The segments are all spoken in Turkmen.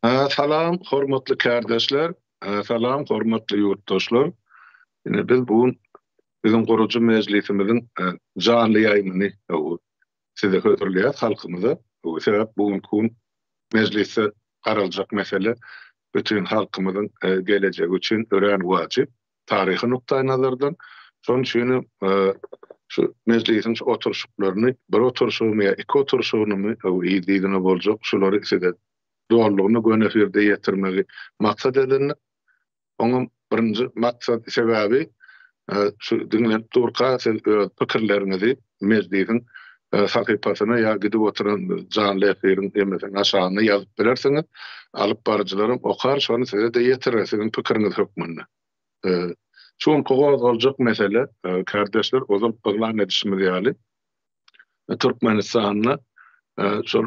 Salam, hormatly kardeşler. Salam, hormatly yurtdoşlar. Yine biz bugün bizim gorucu meclisimizin canlı yayınını size hötürleýär halkymyza. Bu sebäp bugünkü mecliste garalacak mesele bütün halkımızın gelecek için ören wajyp. Tarihi nokta nazardan şoň üçin şu meclisin şu oturuşlaryny bir oturuşymy ýa iki oturuşymy ýa-da boljak şolary size doğruluğunu gönefirde yetirmegi maksat edilen. Onun birinci maksat sebebi şu dinlenip durka pikirlerinizi meclisin sahipasyna ya gidip oturan canlı efirin emesen aşağına yazıp bilersiniz. Alıp barıcılarım okar şonu size de yetirir sizin pikiriniz hükmünde. Şoň kogoz boljak mesele kardeşler ozal baglan edişimiz ýaly. Türkmenistanyna şol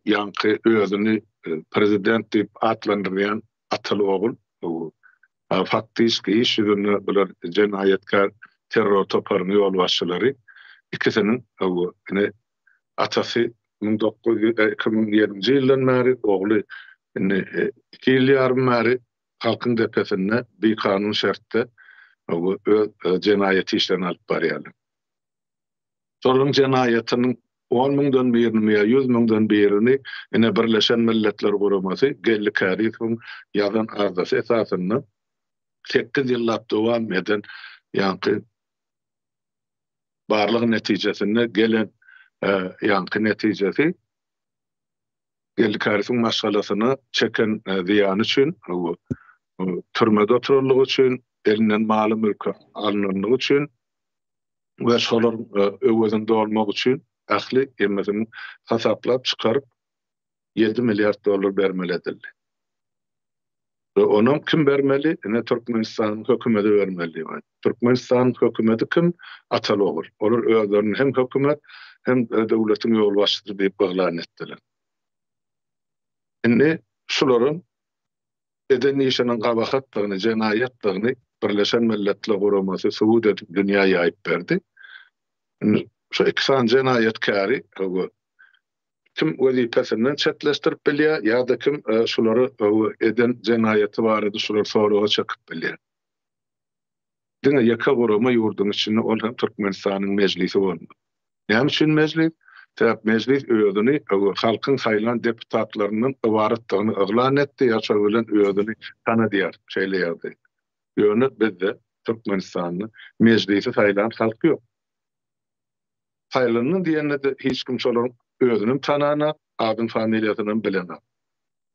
ýanky özüni prezident diýip atlandyrýan Atalogul faktiski iş ýüzüne bular jenayetkar terror toparyny ýol başçylary ikisinin ine atasy 1920-nji ýyldan bäri ogly 2 ýyl ýarym bäri halkyň depesinde bir kanun şertde jenayet işlerini alyp barýarlar. Sorun jenayetiniň 10.000'dan birini ýa 100.000'dan birini ine Birleşen Milletler Guramasy gelli kärifin ýazan arzasy esasynda 8 ýyllap dowam eden ýanky barlyk netijesinde gelen ýanky netijesi gelli kärifin maşgalasyny çeken ziýany üçin türmede oturuldygy üçin elinden maly mülk alınanlygy üçin we şolar öwezinde bolmak üçin ähli emmesin hasaplap çykaryp 7 milyar dolar bermeli edildi. Onu kim bermeli? Ine Türkmenistan hökümeti bermeli. Türkmenistan hökümeti kim? Atalogul. Olar özlerinin hem hökümet hem devletin ýol başçysy diýip baglan etdiler. Indi şolaryň eden işiniň gabahatlygyny, jenayetligini Birleşen Milletler Guramasy subut edip dünýäye aýyp berdi. Şu iksan jenayetkary kim wezipesinden çetleştirip bilýär ýa-da kim şolary eden jenayeti bar edi şolary soraga çekyp bilýär. Diňe ýaka gurama ýurdun içinde ol hem Türkmenistanyň meclisi boldy. Näme üçin meclis? Täp meclis öýüdini halkyň saýlan deputatlarynyň ibaratlygyny eglan etdi, ýa-da bilen öýüdini tanadýar, şeýleýärdi. Ýöne bizde Türkmenistanyň meclisi saýlan halk ýok. Saýlanyň diýende de hiç kim şolaryň özünün tanana, adın familiýasyny bilenä.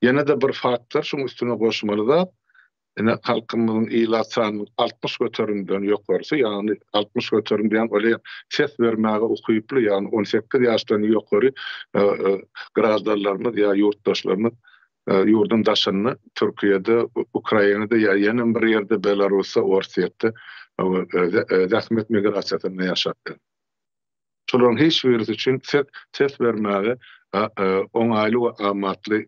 Ýene de bir faktor şoň üstüne goşmaly da, ine halkymyzyň ýyla sanyny 60 götüründen ýokarsy, ýani 60 götürüm diýen öle ses bermäge ukyply, ýani 18 ýaşdan ýokary grazdanlarymyz ýa ýurtdaşlarymyz ýurdun daşyny Türkiýede, Ukrainada ýa ýene bir ýerde Belarusda, Orsiýetde zähmet migrasiýasyny ýaşatdy. Şolaryň hiç birisi üçin ses bermäge oňaýly we amatly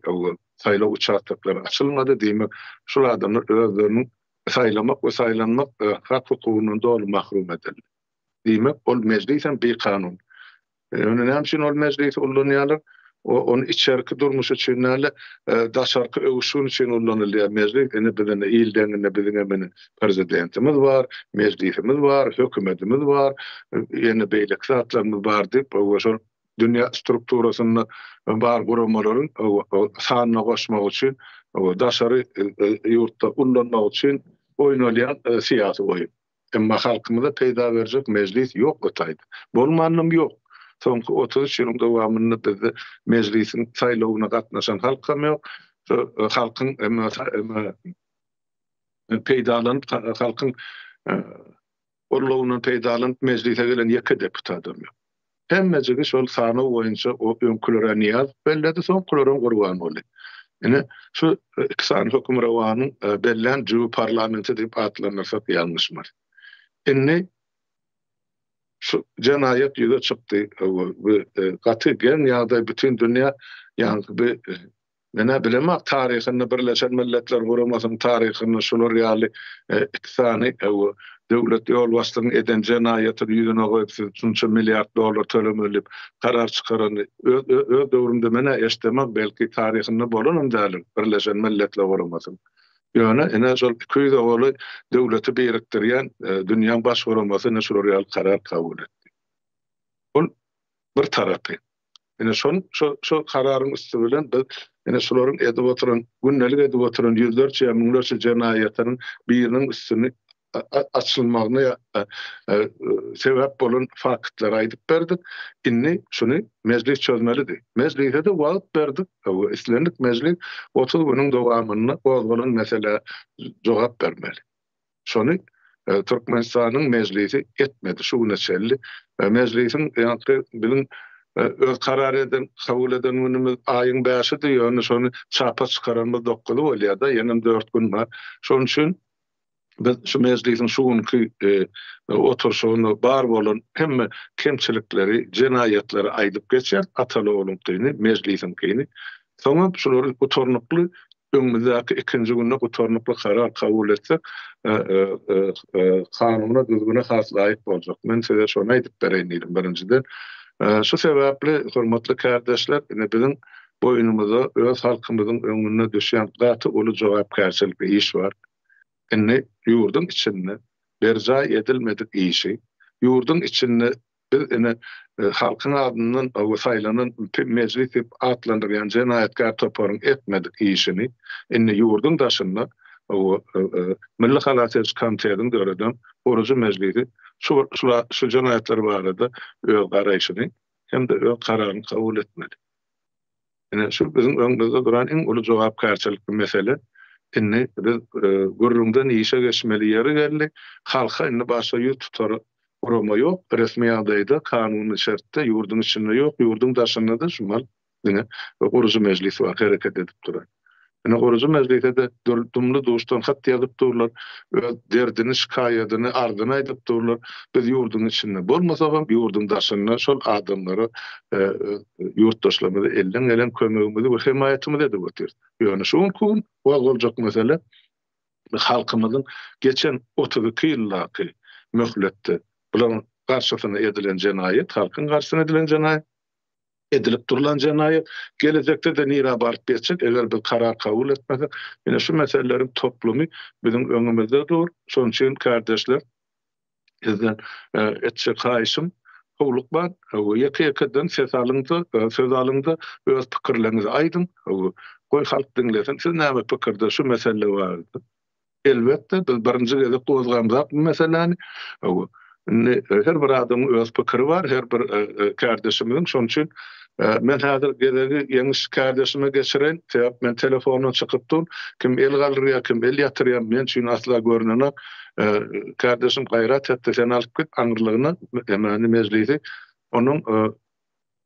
saýlaw uçaklary açylmady diýmek, şol adamlar özlerini saýlamak we saýlanmak hak hukugyny dolu mahrum edildi. Diýmek, ol meclisen bir kanun. Näme üçin ol meclis ullanýarlar? Onu içerki durmuş üçin näle daşarky öwüşün üçin ullanylýar meclis. Ene bilen ýyldan bilen prezidentimiz bar, meclisimiz bar, hökümetimiz bar, ýene beýlik zatlarymyz bar diýip şol dünýä strukturasyny bar guramalaryň sanyna goşmak üçin daşary ýurtda ullanmak üçin oýnalýan siýasy oýun. Emma halkymyza peýda berjek meclis ýok gotaýdy. Bolmanlym ýok. Soňky 33 ýylyň dowamında bizde meclisin saýlawyna gatnaşan halkam ýok. Halkyň peýdalanyp halkyň orlugynyň peýdalanyp meclise gelen ýeke deputatym ýok. Hemmejigi şol sany boýunça o öňkülere niýaz belledi, soňkularym gurban boldy. Ine şu iksan höküm rawanyň bellen juwy parlamenti diýip atlanyrsa ýalňyşmar. Indi şu jenayet ýüze çykdy. Gaty gen ýa-da bütün dünýä ýa-da mene bilemek tarihini Birleşen Milletler Guramasynyň tarihini şolar ýaly iksany Döwlet ýol başlygyny eden jenaýaty ýüzüne goýup şunça milliard dollar tölemelip karar çykaran öz döwründe mene eşdemek belki taryhyny bolanam dälim. Birleşen Milletler Guramasyn. Ýöne ene şol köýde goly döwleti beýrekdirýän dünýäň baş guramasy näşurýal karar kabul etdi. Bul bir tarapy. Ene şo kararyň üstü bilen biz ene şolaryň edip oturan, günnelik edip oturan ýüzlerçe, miňlerçe jenaýatlaryň biriniň üstüni açılmagyna sebäp bolan faktlar aýdyp berdik. Inni şunu meclis çözmelidir. Meclise de wagt berdik. Islendik meclis 30 günüň dowamyna bolgan mesele jogap bermeli. Şonu Türkmenistanyň meclisi etmedi. Şu neçelli meclisin ýa-da bilen öz karar eden, kabul eden günümüz aýyň 5-ide ýöne şonu çapa çykaranmy dokguly bolýar-da, ýene 4 gün bar. Şonuň üçin biz şu meclisin şu günkü oturuşunu bar bolan hemme kemçilikleri, jenaýatları aýdyp geçer, Atalowluň gyny, meclisin gyny. Soňra şolary otornukly öňümüzdäki ikinji günde otornukly karar kabul etsek, kanunyna düzgüne has laýyk boljak. Men size şonu aýdyp bereýin birinciden. Şu sebäpli hormatly kardeşler, biziň boýnumyza öz halkymyzyň öňüne düşýän gaty uly jogapkärçilik iş bar. Inni ýurdun içinde berja edilmedik işi, ýurdun içinde biz halkyň adyndan saýlanan meclis diýip atlandyrýan jenaýatkar toparyň etmedik işini, inni ýurdun daşynda Milli Halatyç Komitetiň göreden Orucu Meclisi şu jenaýatlar barada öz garaýşyny hem de öz kararyny kabul etmedi. Şu biziň öňümizde duran iň uly jogapkärçilik mesele. Inni biz gurrundan işe geçmeli ýeri geldi. Halka inni başa ýurt tutar urama ýok. Resmi ýagdaýda kanuny şertde ýurdun içinde ýok, ýurdun daşynda da şumal Orucu Meclisi bar hereket edip durar. Orucu Meclisinde dumly duşdan hat ýazyp durlar, derdini, şikaýetini ardyna aýdyp durlar. Biz ýurdun içinde bolmasagam ýurdun daşynda şol adamlara ýurtdaşlarymyza elden kömegimizi we himayetimizi edip otur. Ýöne şoň kun boljak mesele halkymyzyň geçen 32 ýyllyky möhletde bulan garşysyna edilen jenaýet, halkyň garşysyna edilen jenaýet, edilip durulan jenaýet gelecekde de nira barıp geçecek eger bir karar kabul etmesek. Ýene şu meselelerin toplumy biziň öňümizde dur. Şoň üçin kardeşler bizden etjek haýşym howluk bar. Ýeke-ýekeden söz alyndy, öz pikirlerinizi aýdyn. Goý halk diňlesin. Siz näme pikirde şu mesele bardy? Elbetde biz birinji gede gozgamzak bu meseleni. Her bir adamın öz pikiri var, her bir kardeşimiň. Şoň üçin men häzir gedegi ýeňiş kardeşime geçiren, men telefonuna çykypdym. Kim el galdyrýar, kim el ýatyrýar, men şunu asla görnene kardeşim gaýrat etdi, sen alyp git aňyrlygyna, emani meclisi. Onuň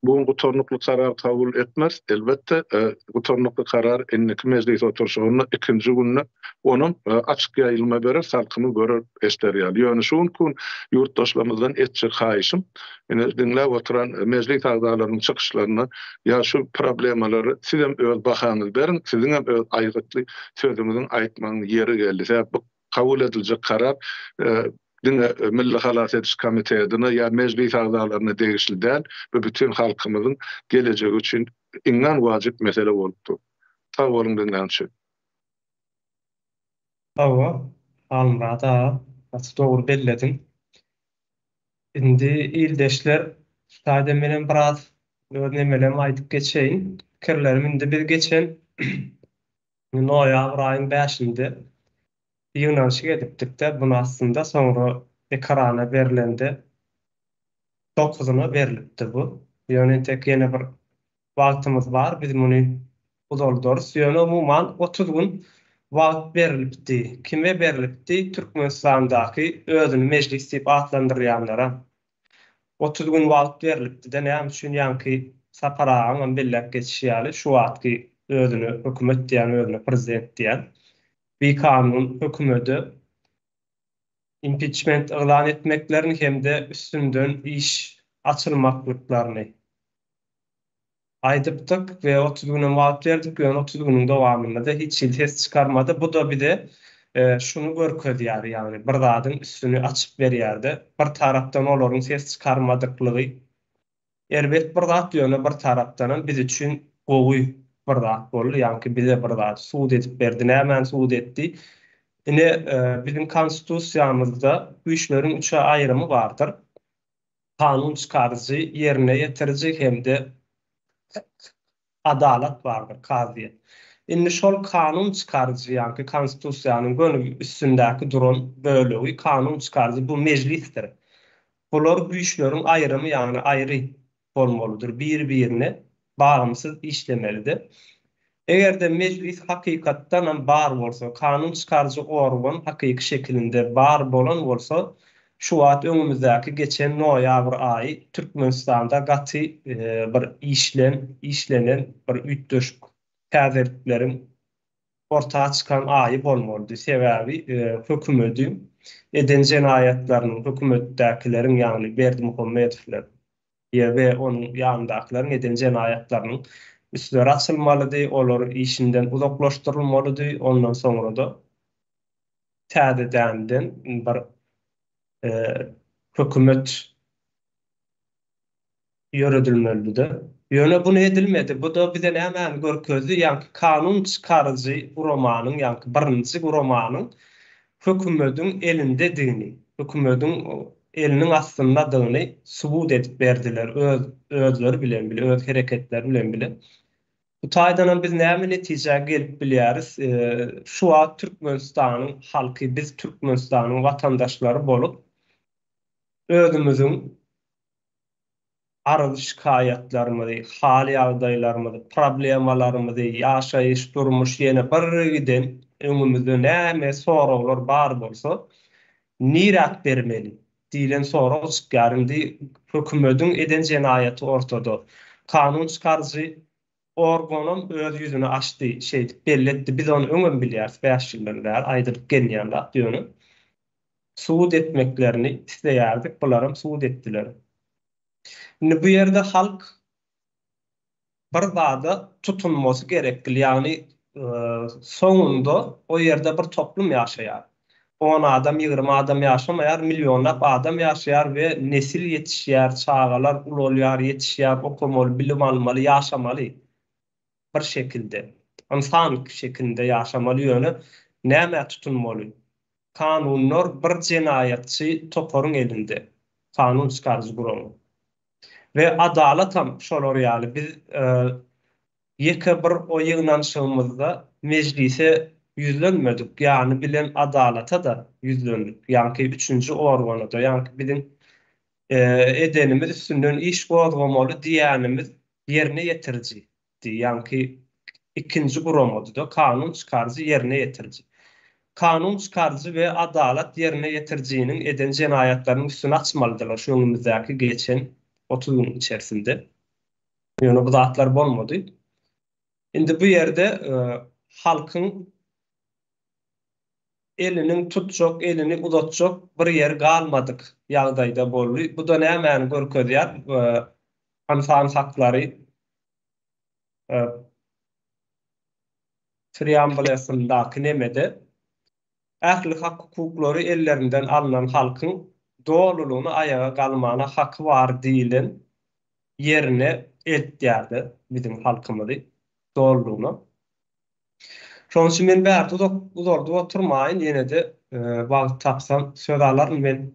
bu otornukly karar kabul etmez. Elbette otornukly karar inniki meclis oturuşyna ikinji günde onun açyk ýaýylma berer, halkymy görür, eşderýär. Ýöne şoň kun ýurtdaşlarymyzdan etjek haýşym, dinläp oturan meclis agdalarynyň çykyşlaryna ýa şu problemalary sizem öz bahanyňyzy berin, siziň hem öz aýgytly sözüňizi aýtmagyň ýeri geldi. Sebäp bu kabul ediljek karar Milli Halatyç Komitetine ýa meclis agdalaryna degişli däl we bütün halkymyzyň gelecegi üçin iňňen wajyp mesele bolupdy. Sag bolun dinlänçi. Hawa, almada, doğru belledin. Indi ildeşler, sadece menen biraz örnemelem aýdyp geçeýin. Kirlerim indi bir geçen noýabr aýynyň 5-inde ýygnanşyk edipdik-de, bunu aslında sonra ekrana berilendi. 9-una berilipdi bu. Ýöne tek ýene bir wagtymyz bar, biz muny uzoldurys. Ýöne umumyň 30 gün wagt berilipdi. Kime berilipdi? Türkmenistandaky özüni meclis diýip atlandyrýanlara. 30 gün wagt berilipdi. Näme üçin? Ýanky saparagyň bellek geçýäli şu wagtky özüni hökümet diýen, özüni prezident diýen bir kanun hökümeti impeachment elan etmeklerini hem de üstünden iş açılmaklıklarını aýdypdyk ve 30 günün wagt berdik. 30 günün dowamında da hiç ses çıkarmadı. Bu da bir de şunu görkezýär, ýagny bir zadyň üstüni açyp berýärdi. Bir tarapdan olaryň ses çykarmadyklygy, elbet bir zat ýöne bir tarapdan biz üçin gowy bir zat boldy, ýani bize bir zat suud edip berdi, nämen suud etdi. Ine bizim konstitusiýamyzda güýçleriň üçe aýrymy bardyr. Kanun çykarjy, ýerine ýetirji hemde adalat bardyr, kaziýet. Indi şol kanun çykarjy, ýani konstitusiýanyň gönül üstündäki duran bölegi kanun çykarjy bu mejlisdir. Bular güýçleriň aýrymy, ýani aýry bolmalydyr, bir-birine bagymsyz işlemelidir. Eger de meclis hakykatdan hem bar bolsa, kanun çykarjy organ hakyky şekilde bar bolan bolsa, şu wagt öňümüzdäki geçen noýabr aýy Türkmenistanda gaty bir işlenen bir ütdöş täzeliklerin ortağa çykan aýy bolmalydy. Sebäbi hökümetiniň eden jenaýatlarynyň hökümetdäkilerin, ýagny Berdimuhammedowler we onuň ýanyndakylaryň eden jenaýatlarynyň üstleri açylmalydy, olar işinden uzaklaşdyrylmalydy. Ondan soňra da täzeden bir hökümet ýöredilmelidir. Ýöne bunu edilmedi. Bu da bize näme görkezdi? Ýani kanun çykarjy uramanyň, ýani birinji uramanyň hökümetiň elinde dini. Hökümetiň eliniň astynda dyny subut edip berdiler. Özleri bilen bile, öz hereketleri bilen bile. Bu taýdan biz näme netije gelip bilýäris? Şu wagt Türkmenistanyň halky, biz Türkmenistanyň watandaşlary bolup özümüziň arz şikaýatlarymyzy, hali ýagdaýlarymyzy, problemlerimizi, ýaşaýyş durmuş ýene bir giden öňümizde näme soraglar bar bolsa, nirat bermeli diýilen sorag çykaryndy. Hökümetiň eden jenaýaty ortada. Kanun çykarjy organım öz ýüzüni açdy, belletdi. Biz onu öňem bilýäris, 5 ýyllar aýdyryp gelýänler diýeni. Suud etmeklerini isleýärdik, bularym suud etdiler. Indi bu ýerde halk bir zada tutunmasy gerekli, ýagny soňunda o ýerde bir toplum ýaşaýar. 10 adam, 20 adam ýaşamaýar, milyonlap adam ýaşaýar we nesil ýetişýär, çağalar ululýar, ýetişýär, okumaly, bilim almaly, ýaşamaly bir şekilde, insan şeklinde ýaşamaly ýöne näme tutunmaly? Kanunlar bir jenaýatçy toparyň elinde. Kanun çykarjy guramy. Ve adalet hem şolar, ýaly biz ýeke bir o ýygnanşygymyzda meclise yüzlenmedik. Ýani bilen adalata da yüzlendik. Ýani üçüncü organa da, ýani bizim edenimiz üstünden iş gozgamaly diýänimiz ýerine ýetirji. Ýani ikinji guramady da kanun çykarjy ýerine ýetirji. Kanun çykarjy we adalet ýerine ýetirjiniň eden jenaýatlarynyň üstüni açmalydylar. Şu öňümüzdäki geçen 30 ýyl içerisinde. Ýöne bu zatlar bolmady. Indi bu ýerde halkyň elini tutjak, elini uzatjak bir yer galmadyk ýagdaýda boldy. Bu da näme görkezýär? İnsan haklary preambulesyndaky nemede ähli hak hukuklary ellerinden alynan halkyň dolulugyny ayaga galmana haky bar diýilen ýerine etdirdi bizim halkymyzy dolulugyny. Şoň üçin men bärt uzardy oturmaýyn, ýene de wagt tapsam söz alarym. Men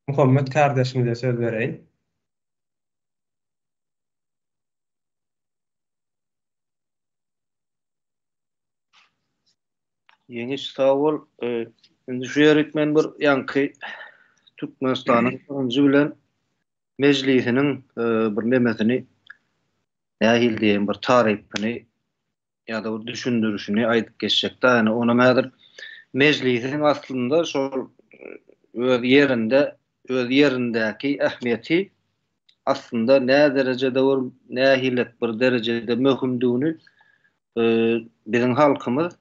Muhammed kardeşimize söz bereýin. Ýeni sağ bol. Indi şu ýerek men bir ýanky Türkmenistanyň öňüňi bilen mejlisiniň bir nemesini nähil diýen bir tarypyny ýa-da bir düşündürüşini aýdyp geçjekde. Ýani ona mädir mejlisiň aslynda şol öz ýerindäki ähmiýeti aslynda nä derejede bir nähilet bir derejede möhümdigini bizim halkymyz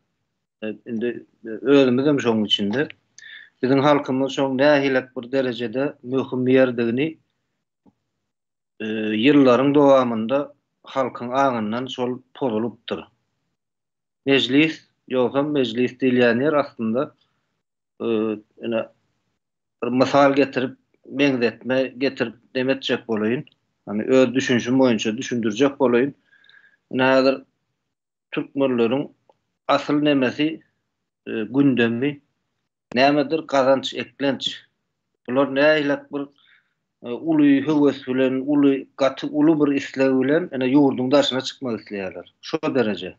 indi özümüz hem şoň içinde bizim halkymyz şoň nähilet bir derejede möhüm ýerdigini ýyllaryň dowamında halkyň aňyndan şol pozulupdyr. Meclis ýoksa meclis diýilýän ýer aslynda ene bir misal getirip getirip demetjek bolayın. Hani öz düşünşüm boýunça düşündürjek bolayın. Näder türkmenleriň asl nemesi gündemi, nämedir kazanç, eklenç. Bular näýlek bir uly höwes bilen, uly gaty uly bir isleg bilen ene ýurdun daşyna çykmak isleýärler. Şo derece.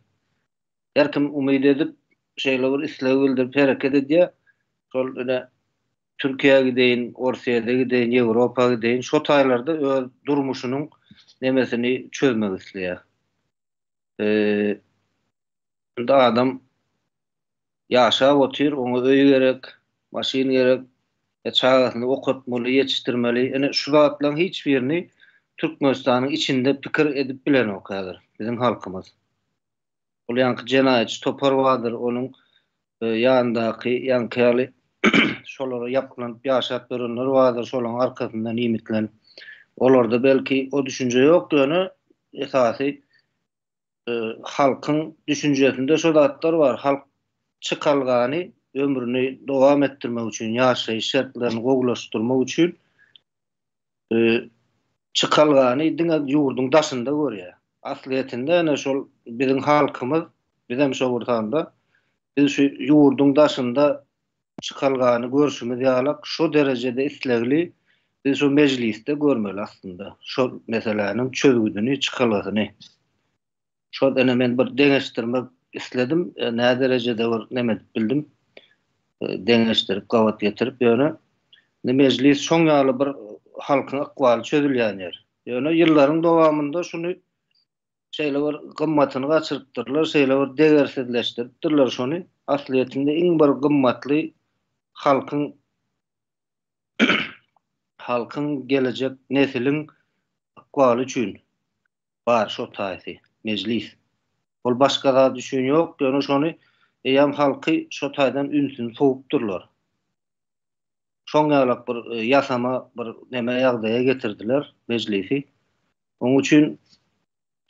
Her kim umyd edip şeýle bir isleg bildirip hereket edýär. Şol ene Türkiýe gideýin, Orsiýada gideýin, Ýewropa gideýin, şo taýlarda öz durmuşynyň nemesini çözmek isleýär. Da adam ýaşap otyr, oňa öý gerek, maşin gerek, çağatynda okutmaly, ýetişdirmeli. Ene şu zatlaryň hiç birini Türkmenistanyň içinde pikir edip bilen ok häzir biziň halkymyz. Ol ýanky jenaýatçy topar bardyr, onuň ýandaky ýanky şolara ýapylanyp ýaşap görenler bardyr, şolaryň arkasyndan imitlen. Olarda belki o düşünje ýok ýöne esasy halkyň düşünjesinde şo zatlar bar. Halk çıkalgany ömrüni dowam etdirmek üçin, ýaşaýyş şertlerini gowlaşdyrmak üçin çıkalgany diňe ýurdun daşynda görýär. Asliýetinde ene şol biziň halkymyz, bizem şo wurtanda biz şu ýurdun daşynda çıkalgany görüşimiz ýalak şo derejede islegli biz şu mejlisde görmeli aslında. Şo meselelerin çözgüdüni, çıkalgasyny. Şo ene men bir deňeşdirmek isledim. Nä derejede bir neme bildim. Deňeşdirip gawat getirip ýöne mejlis şoň ýaly bir halkyň akwaly çözülýänler. Ýöne ýyllaryň dowamında şunu şeýle bir gymmatyny gaçyrypdyrlar, şeýle bir degersizleşdiripdirler şonu. Asliýetinde iň bir gymmatly halkyň gelecek nesiliň akwaly üçin bar şo taýsy mejlis. Ol başga da düşün ýok, ýöne şonu eýam halky şo taýdan ünsün sowupdyrlar. Şoň ýalak bir ýasama bir neme ýagdaýa getirdiler mejlisi. Onuň üçin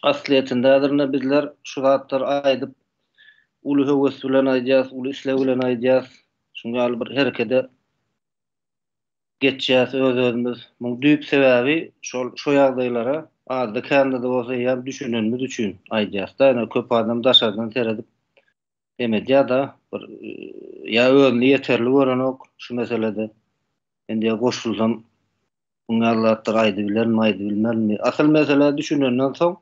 asliýetinde bizler şu zatlar aýdyp uly höwes bilen aýdýas, uly isleg bilen aýdýas. Şoňa bir herekede geçýäs öz-özümiz. Muň düýp sebäbi şo ýagdaýlara azda kände de bolsa ýa düşünenimiz üçin aýdýas da. Ene köp adam daşardan teredip demedýär da bir ýa özüni ýeterli görenok şu meselede. Endi goşulsam bunlarlar aýdy bilmermi? Asl mesele düşünenden soň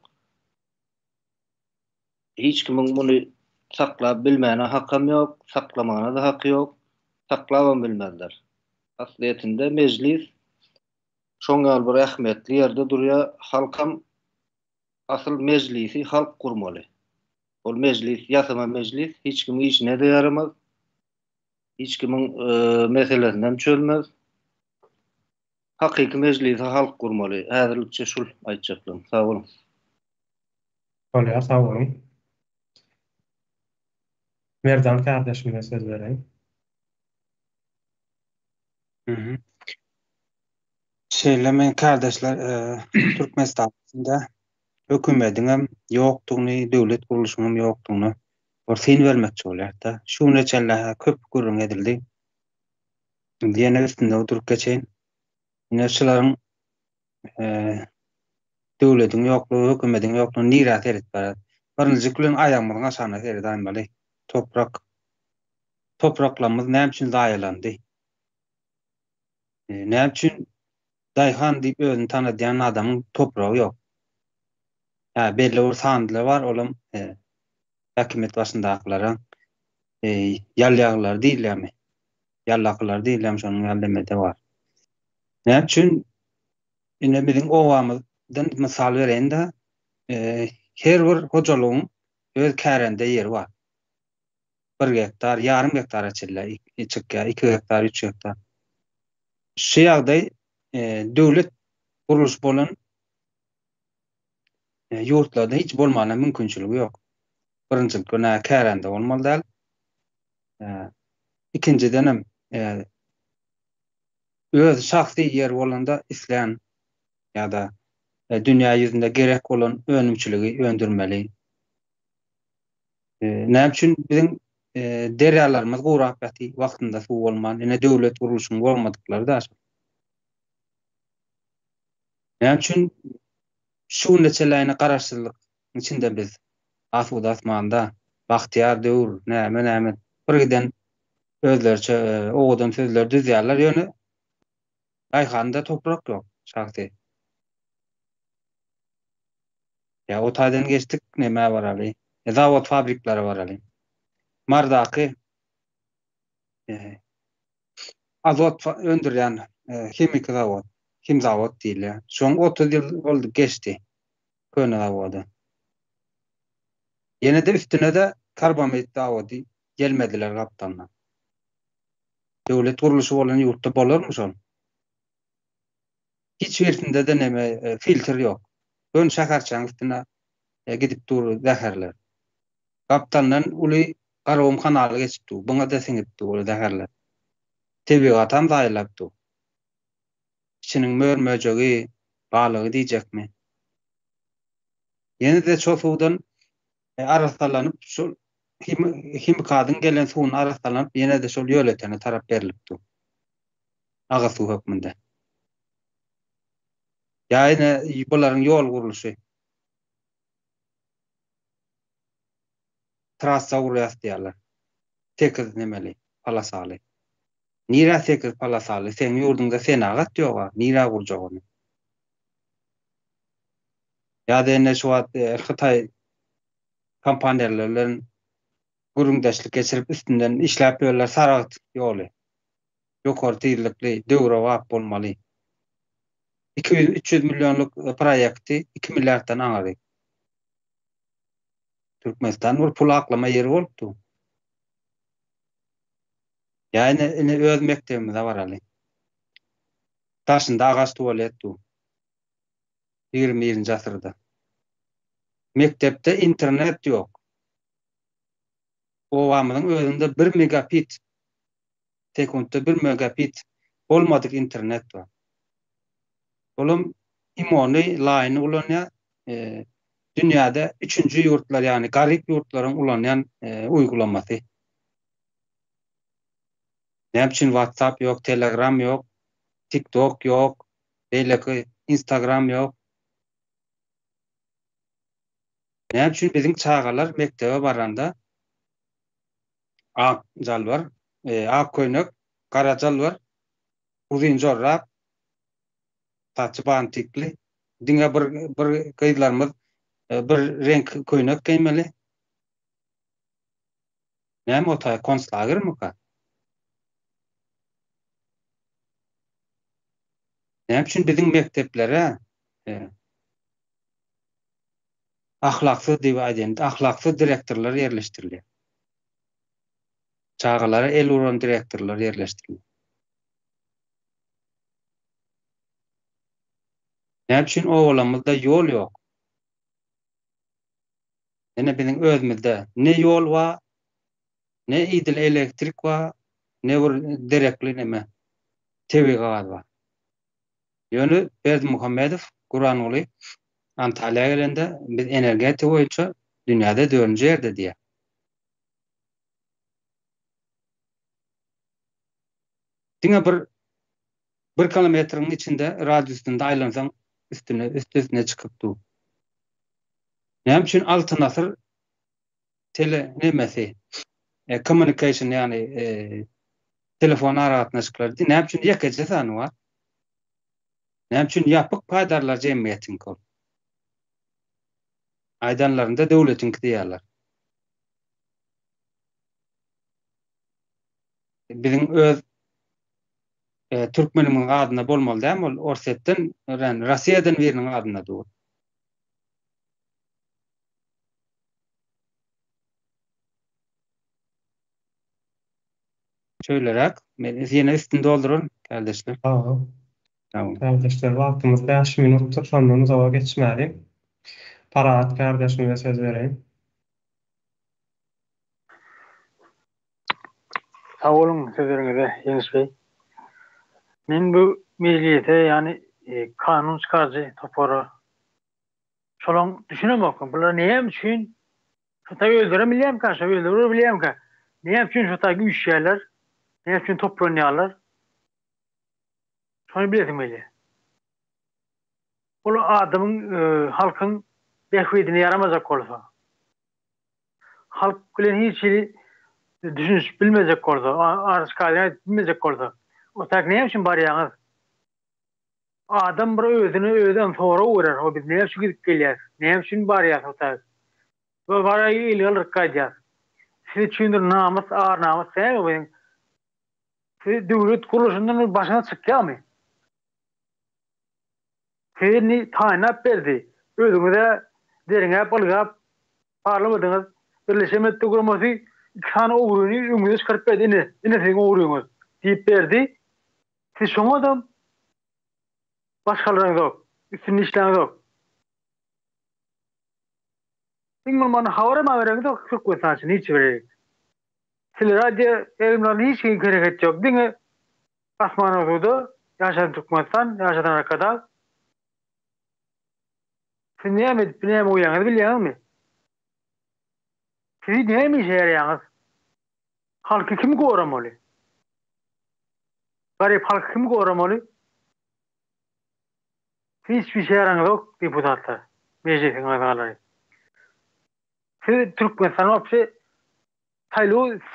hiç kimin bunu saklap bilmäne hakam ýok, saklamana da haky ýok, saklabam bilmezler. Asliýetinde mejlis şoň ýaly bir ähmiýetli ýerde durýar. Halkam asl mejlisi halk gurmaly. Ol mejlis, ýasama mejlis hiç kimi işine de yaramaz. Hiç kimin meselesinden çözmez. Hakyky mejlisi halk gurmaly. Häzirlikçe şul aýtjaklym. Sag bolun. Olýar, sag bolun. Merdan kardeşime söz bereyim. Şeýle kardeşler Türkmenistan'da hökümetiňem ýokdugyny, döwlet guruluşynyň ýokdugyny ortyn vermekçi bolýar-da. Şu neçelle köp gurrun edildi. Diýene üstünde oturup geçeýin. Näçelerin döwletiň ýoklugy, hökümetiň ýoklugyny nirat edip barar. Birinji gülen aýamyň aşagyna seredip aýmaly. Topraklarymyz näme üçin daýalandy? Näme üçin Daýhan diýip özüni tanydýan adamyň topragy ýok? Belli bir sandylar bar, olam häkimet başyndakylaryň ýalýaglar diýilýärmi? Ýallaklar diýilýärmi şonuň ýaldamede bar. Näme üçin ine biziň owamyzdan mysal berende her bir hojalygyň öz kärende ýeri bar. 1 hektar, ýarym hektar açylýar, 2 hektar, 3 hektar. Şu ýagdaý döwlet guruluş bolan ýurtlarda hiç bolmana mümkinçiligi ýok. Birinji güne kärende bolmaly däl. Ikinciden öz şahsy ýer bolanda isleýän ýa-da dünýä ýüzünde gerek bolan önümçiligi öndürmeli. Näme üçin biziň deryalarymyz gurap ýaty, wagtynda suw bolman, ene döwlet gurulşyny bolmadyklary da. Näme üçin şu neçelerini garaşsyzlyk içinde biz asuda asmanda bagtyar döwür, näme bir giden özlerçe oğudan sözler düzýärler ýöne aýhanda toprak ýok şahsy. Ya o taýdan geçdik näme bar ali? Zawod fabriklary bar ali. Mardaky azot öndürýän hemik zawod, kim zawod diýilýär. Şoň 30 ýyl boldy geçdi. Köne zawody. Ýene de üstüne de karbamid zawody gelmediler gapdanlar. Döwlet gurulşy bolan ýurtda bolarmy şol? Hiç birisinde de näme filtr ýok. Ön şäherçäň üstüne gidip dur zäherler. Gapdandan uly garabam kanaly geçipdi. Buňa da siňipdi uly zäherler. Tebigatam zaýlapdy. İçiniň mörmejegi, balygy diýjekmi? Ýene de şol suwdan arastalanyp şol himikadyň gelen suwun arastalanyp ýene de şol ýöletene tarap berilipdi. Aga suw hökmünde. Ýa-ni bularyň ýol gurulşy. Trassa urýas diýerler. Tekiz nemeli, palasaly. Nira tekiz palasaly, sen ýurdunda sen agat ýoga, nira gurjak onu. Ýa-da ene şu wagt Hytaý kompaniýalaryň gurundaşlyk geçirip üstünden işläp ýörler saragat ýoly. Ýokary tyrlykly döwre wagt bolmaly. 200-300 milyonluk proýekti 2 milliarddan aňary. Türkmenistan bir pul aklama ýeri bolupdy. Ýani öz mektebimiz bar ali. Taşynda agaç tualetdi. 20-nji asyrda. Mektepde internet ýok. O wagtyň özünde 1 megabit sekundda 1 megabit bolmadyk internet bar. Olam imony line ulanýar dünýäde 3-nji ýurtlar ýani garyp ýurtlaryň ulanýan uygulamasy. Näme üçin WhatsApp ýok, Telegram ýok, TikTok ýok, beýleki Instagram ýok. Näme üçin biziň çağalar mektebe baranda ak jal bar, ak köýnek, gara jal bar, uzun jorrap, saçy bantikli, diňe bir gyzlarymyz bir renk köýnek giýmeli. Näme o taý konslagermi ka? Näme üçin biziň mekteplere ahlaksyz diýip aýdym, ahlaksyz direktorlar ýerleşdirilýär. Çağalara el uran direktorlar ýerleşdirilýär. Näme üçin owalamyzda ýol ýok? Ene biziň özümizde ne ýol bar, ne idil elektrik bar, ne bir direkli neme tebigat bar. Ýöne Berdimuhammedow Guran uly Antalyaga gelende biz energetika boýunça dünýäde 4-nji ýerde diýär. Diňe bir kilometriň içinde radiusynda aýlansaň üstüne çykypdy. Näme üçin altyn asyr nemesi communication ýani telefon aragatnaşyklar näme üçin ýekece sany bar? Näme üçin ýapyk paýdarlar jemgyýetiň kol? Aýdanlarynda döwletiňki diýerler. Biziň öz Türkmenimiň adyna bolmaly däme ol Orsetden, Russiýadan biriniň adyna dur. Şöýlerek, men ýene üstünde doldurun, kardeşler. Tamam. Tamam. Kardeşler, wagtymyz 5 minutdur, şondan uzağa geçmäli. Parat kardeşime söz bereyim. Sağ olun sözlerinize Ýeňiş Bey. Men bu meclise ýani kanun çykarjy topary şolaň düşünemek. Bular näme üçin? Şuta öldürem bilýär-mi? Öldürür bilýär-mi? Ne için şu tagi üşüyorlar? Ne için toplanıyorlar? Şunu bilesin böyle. Olu adamın, halkın behvedine yaramazak olsa. Halk bilen hiç şey düşünüş bilmeyecek olsa, arz kaynağı bilmeyecek olsa. O tagi ne için bari yalnız? Adam bir öden sonra uğrar. O biz ne için gidip geliyor? Ne için bari yalnız o tagi? Ve bari ilgili kayacağız. Siz çünkü namus, ağır namus sevmeyin. Siz devlet kuruluşundan başına çıkıyor mu? Siz tayinat verdi. Özünüze derine balgap parlamadınız. Birleşemet kurulması iki tane uğrunu ümüde çıkarıp verdi. Yine sizin uğrunuz deyip verdi. Siz şuna da başkalarınız yok. Üstünün işleriniz yok. Sizin bana havara mı veriniz yok? Çok kısansın. Hiç verir. Sizler radyo evimlerinde hiç gerek yok. Dine asman oldu. Yaşadan Türkmenistan, yaşadan arkada. Siz ne mi uyanız biliyor musun? Siz ne mi işe yarayınız? Halkı kim koramalı? Garip halkı kim koramalı? Hiçbir şey yaranız yok deputatlar. Meclisin adayları. Siz Türkmenistan hepsi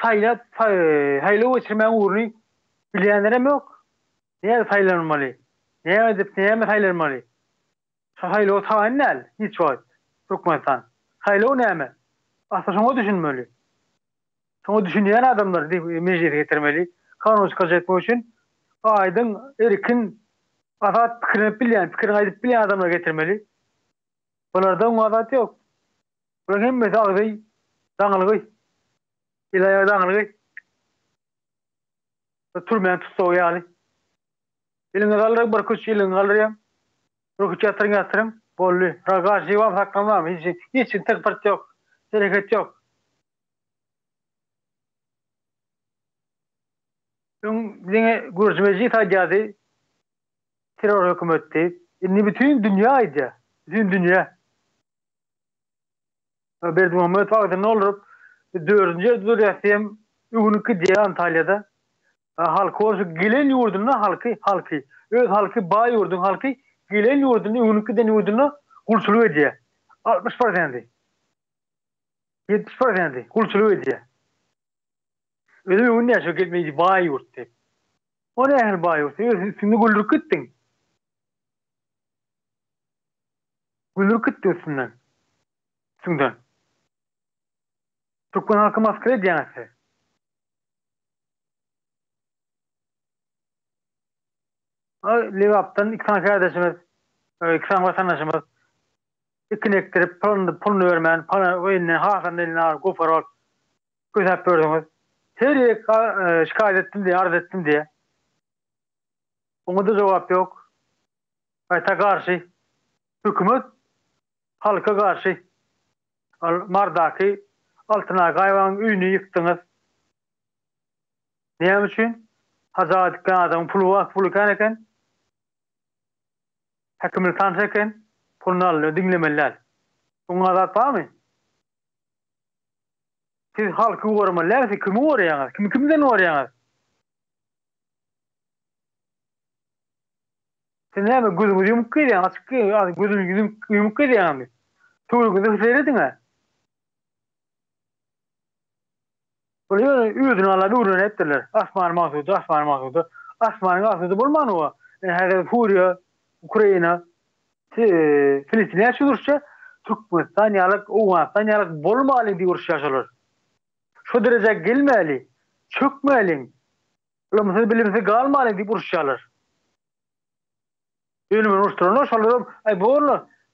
sayılı geçirmeyen uğrunu bilenlere mi yok? Neye sayılanmalı? Neye mi sayılanmalı? Sayılı tayin ne? Hiç var. Türkmenistan. Sayılı ne mi? Aslında şunu düşünmeli. Şunu düşünen adamlar meclise getirmeli. Kanun çıkartmak için aydın erkin azat fikrini aydıp bilen adamlar getirmeli. Bunlardan azat yok. Bunların hemmesi ağzı dağılığı. İlaya dağılığı. Turmayan tutsa yani. Elini kaldırak bir kuş elini kaldırayım. Ruhu yatırın. Bollu. Karşı var saklanmam. Hiç tek parti yok. Hareket yok. Bizden görüşmeci tacadı. Terör hükümeti. Bütün dünyaydı. Bütün dünya. Berdi Muhammed Vakti ne olur? 4. Duriyasıyım. Ünlükü diye Antalya'da. Halkı olsun. Gelen yurduna halkı. Öz halkı, bağ yurdun halkı. Gelen yurduna, ünlükü den yurduna kulçuluğu ediyor. 60%. 70% kulçuluğu ediyor. Öyle bir ünlü yaşıyor gelmeyi bağ yurt diye. O ne yani bağ yurt? Şimdi güldürük gittin. Güldürük gittin üstünden. Üstünden. Türkmen halkı maskara ediyorsun. Levap'tan iki tane kardeşimiz, iki tane vatandaşımız ikini ektirip pulunu vermeyen, oyunun Hakan'ın eline ağır, kufar ol, güzel gördünüz. Her yere şikayet ettim diye, arz ettim diye. Ona da cevap yok. Hayta karşı, hükümet halka karşı. Mardaki altına hayvan ünü yıktınız. Niye için? Hazır dikkan adamın pulu kaneken, hekimini tanışırken, pulunu alıyor, dinlemeliler. Bunun azat var mı? Siz halkı uğramalar, siz kimi uğrayanız? Kimden uğrayanız? Siz ne mi? Gözünüzü yumuk ediyorsunuz. Açık gözünüzü yumuk ediyorsunuz. Tuğluğunuzu seyredin mi? Böyle üyüdün Allah bir uğruna ettiler. Asman mahsudu. Asmanın mahsudu bulman o. Her Suriye, Ukrayna, Filistin'e yaşıyorsa Türkmenistan yalık, Oğuzistan yalık bulmalı diye uğraş yaşarlar. Şu derece gelmeli, çökmeli. Ulamızı bilimisi kalmalı diye uğraş yaşarlar. Ölümün uğraştırılır, şolarım,